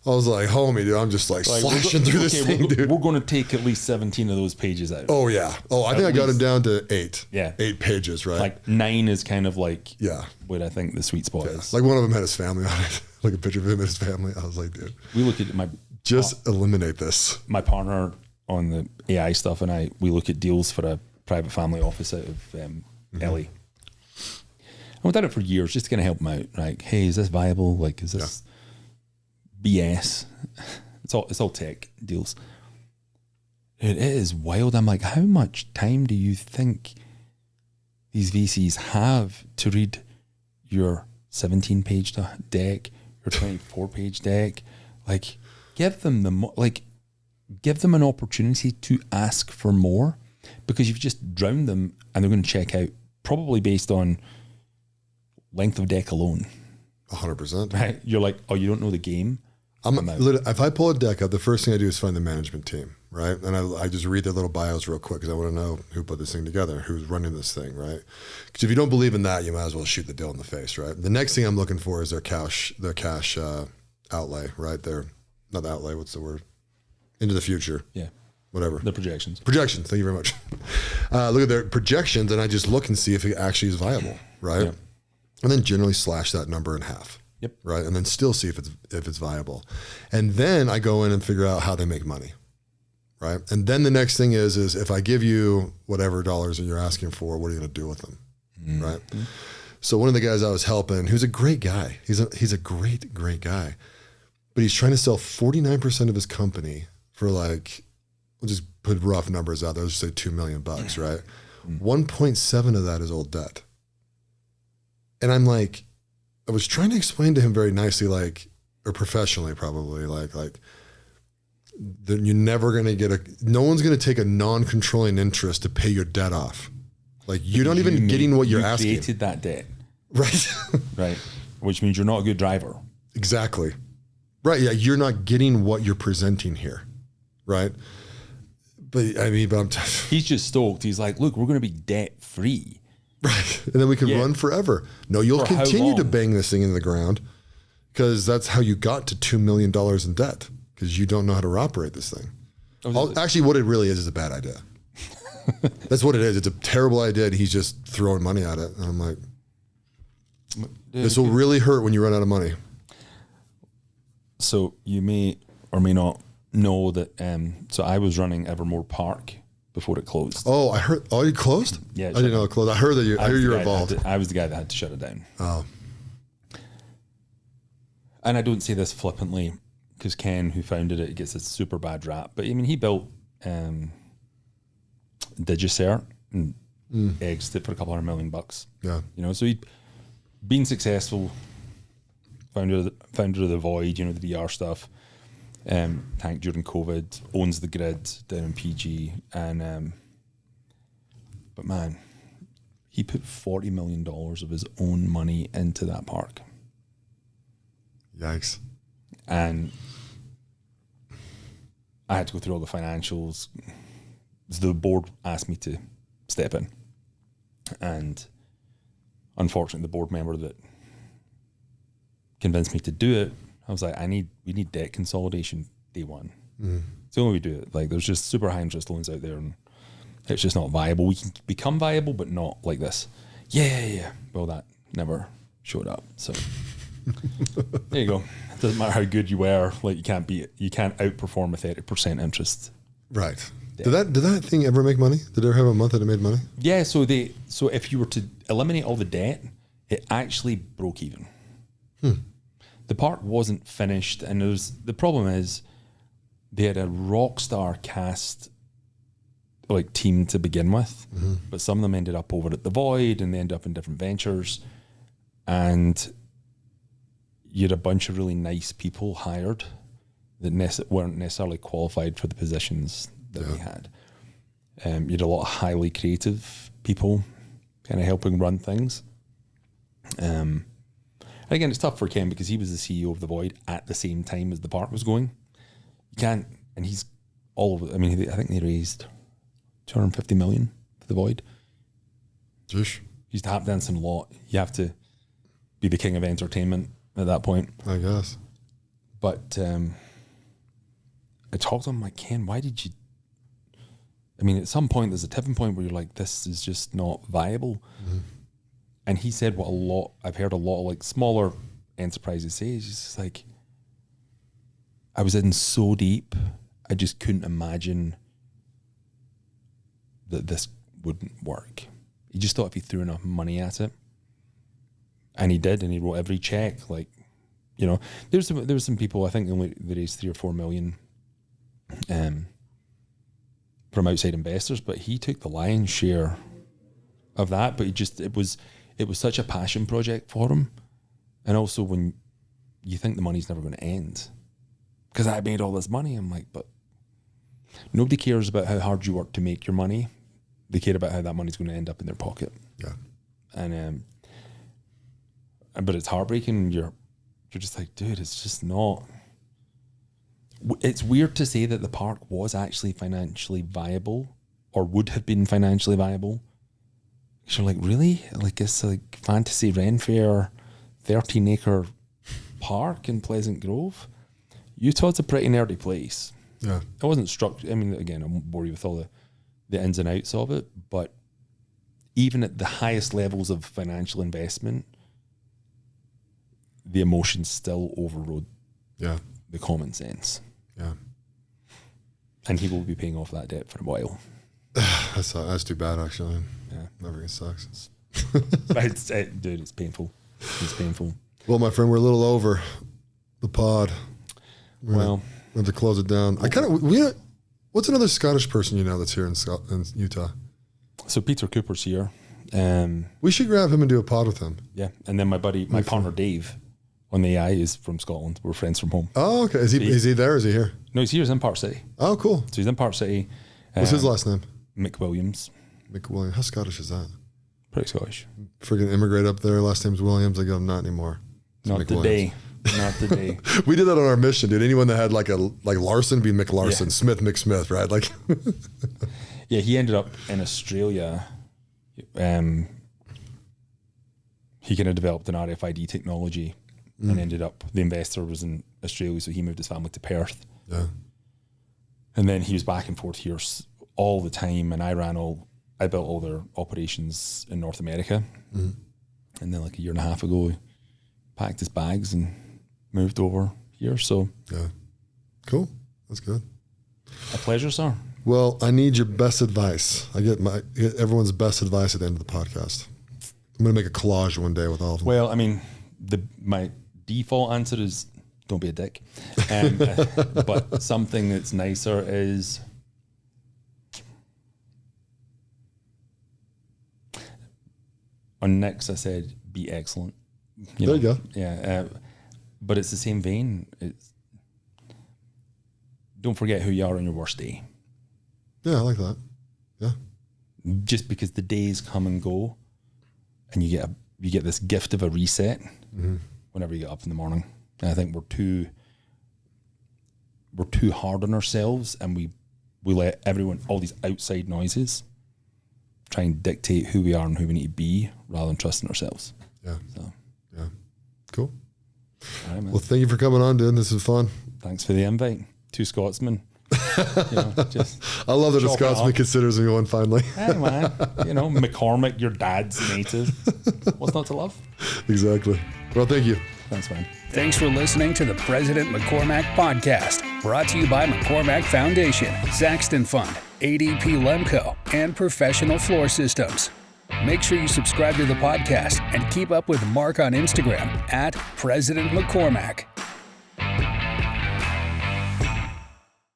I was like, homie, dude, I'm just like slashing through this thing, dude. We're going to take at least 17 of those pages out. Oh, yeah. Oh, I think I got him down to 8. Yeah. 8 pages, right? Like 9 is kind of like yeah, what I think the sweet spot is. Like one of them had his family on it, like a picture of him and his family. I was like, dude. We look at eliminate this. My partner on the AI stuff and we look at deals for a private family office out of LA. And we've done it for years just to kind of help him out. Like, hey, is this viable? Like, is this... BS. It's all tech deals. It is wild. I'm like, how much time do you think these VCs have to read your 17-page deck, your 24-page deck? Like, give them an opportunity to ask for more, because you've just drowned them and they're going to check out probably based on length of deck alone. 100%. Right? You're like, oh, you don't know the game? If I pull a deck up, the first thing I do is find the management team, right? And I just read their little bios real quick because I want to know who put this thing together, who's running this thing, right? Because if you don't believe in that, you might as well shoot the deal in the face, right? The next thing I'm looking for is their cash outlay, right? Not the outlay, what's the word? Into the future. Yeah. Whatever. The projections. Projections, thank you very much. Look at their projections and I just look and see if it actually is viable, right? Yeah. And then generally slash that number in half. Yep. Right. And then still see if it's viable. And then I go in and figure out how they make money. Right. And then the next thing is if I give you whatever dollars that you're asking for, what are you going to do with them? Mm-hmm. Right. So one of the guys I was helping, who's a great guy, he's a great guy, but he's trying to sell 49% of his company for like, we'll just put rough numbers out there. Let's just say $2 million, right? 1.7 of that is old debt. And I'm like, I was trying to explain to him very nicely, or professionally probably, that you're never going to no one's going to take a non-controlling interest to pay your debt off. Like you're not even getting what you're asking. You created that debt. Right. Right. Which means you're not a good driver. Exactly. Right. Yeah. You're not getting what you're presenting here. Right. But he's just stoked. He's like, look, we're going to be debt free. Right. And then we can run forever. No, you'll continue to bang this thing into the ground because that's how you got to $2 million in debt, because you don't know how to operate this thing. Actually, what it really is a bad idea. That's what it is. It's a terrible idea and he's just throwing money at it. And I'm like, this will really hurt when you run out of money. So you may or may not know that, so I was running Evermore Park before it closed. Oh, I heard. Oh, it closed? Yeah. I didn't know it closed. I heard that you're involved. I was the guy that had to shut it down. Oh. And I don't say this flippantly because Ken, who founded it, gets a super bad rap. But I mean, he built Digicert and exited for $200 million. Yeah. You know, so he'd been successful, founder of The Void, you know, the VR stuff. Tanked during COVID, owns the grid down in PG, and but man, he put $40 million of his own money into that park. Yikes! And I had to go through all the financials. The board asked me to step in, and unfortunately, the board member that convinced me to do it, I was like, we need debt consolidation day one. It's the only way we do it. Like, there's just super high interest loans out there, and it's just not viable. We can become viable, but not like this. Yeah. Well, that never showed up. So there you go. It doesn't matter how good you were. Like, you can't outperform a 30% interest. Right. Did that thing ever make money? Did it ever have a month that it made money? Yeah. So if you were to eliminate all the debt, it actually broke even. The park wasn't finished, and the problem is they had a rock star cast like team to begin with, but some of them ended up over at the Void, and they ended up in different ventures, and you had a bunch of really nice people hired that weren't necessarily qualified for the positions that we had. You had a lot of highly creative people kind of helping run things. And again, it's tough for Ken because he was the CEO of the Void at the same time as the park was going. You can't, and he's all over. I mean, I think they raised 250 million for the Void. Jeez. He's tap dancing a lot. You have to be the king of entertainment at that point, I guess. But I talked to him like, Ken, why did you? I mean, at some point there's a tipping point where you're like, this is just not viable. And he said I've heard a lot of like smaller enterprises say, it's just like, I was in so deep, I just couldn't imagine that this wouldn't work. He just thought if he threw enough money at it, and he did, and he wrote every check. Like, you know, there was some people, I think they raised 3 or 4 million from outside investors, but he took the lion's share of that. But it was such a passion project for him. And also when you think the money's never going to end, because I made all this money, I'm like, but nobody cares about how hard you work to make your money. They care about how that money's going to end up in their pocket. Yeah. And but it's heartbreaking. You're just like, dude, it's just not. It's weird to say that the park was actually financially viable, or would have been financially viable. You're like, really? Like, it's like Fantasy Renfair, 13-acre park in Pleasant Grove. Utah's a pretty nerdy place. Yeah. It wasn't structured. I mean, again, I won't bore you with all the ins and outs of it, but even at the highest levels of financial investment, the emotions still overrode the common sense. Yeah. And he will be paying off that debt for a while. That's too bad, actually. Yeah. Everything sucks. Dude, it's painful. It's painful. Well, my friend, we're a little over the pod. We have to close it down. What's another Scottish person you know that's here in Utah? So Peter Cooper's here. We should grab him and do a pod with him. Yeah. And then my partner Dave on the AI is from Scotland. We're friends from home. Oh, okay. Is he there or is he here? No, he's here. He's in Park City. Oh, cool. So he's in Park City. What's his last name? McWilliams. McWilliams. How Scottish is that? Pretty Scottish. Friggin' immigrate up there. Last name's Williams. I go, not anymore. It's Not today. Not today. We did that on our mission, dude. Anyone that had like Larson be McLarson, Yeah. Smith McSmith, right? Like, Yeah, he ended up in Australia. He kind of developed an RFID technology and ended up, the investor was in Australia, so he moved his family to Perth. yeah. And then he was back and forth here all the time, and I built all their operations in North America. And then like a year and a half ago, he packed his bags and moved over here. So Yeah. Cool. That's good. a pleasure, sir. Well, I need your best advice. I get everyone's best advice at the end of the podcast. I'm going to make a collage one day with all of them. Well, I mean, my default answer is don't be a dick. But something that's nicer is on Nick's I said be excellent. There you go. Yeah. But it's the same vein. Don't forget who you are on your worst day. Yeah, I like that. Yeah. Just because the days come and go, and you get this gift of a reset whenever you get up in the morning. And I think we're too hard on ourselves, and we let all these outside noises try and dictate who we are and who we need to be, rather than trusting ourselves. Yeah. So, Yeah. Cool. all right, man. Well, thank you for coming on, dude. This was fun. Thanks for the invite. 2 Scotsmen. Just I love that a Chop it Scotsman up. considers me one finally. hey man, McCormick, your dad's native. What's not to love? Exactly. Well, thank you. Thanks, man. Thanks for listening to the President McCormack Podcast, brought to you by McCormack Foundation, Saxton Fund, ADP Lemco, and Professional Floor Systems. Make sure you subscribe to the podcast and keep up with Mark on Instagram @President McCormack.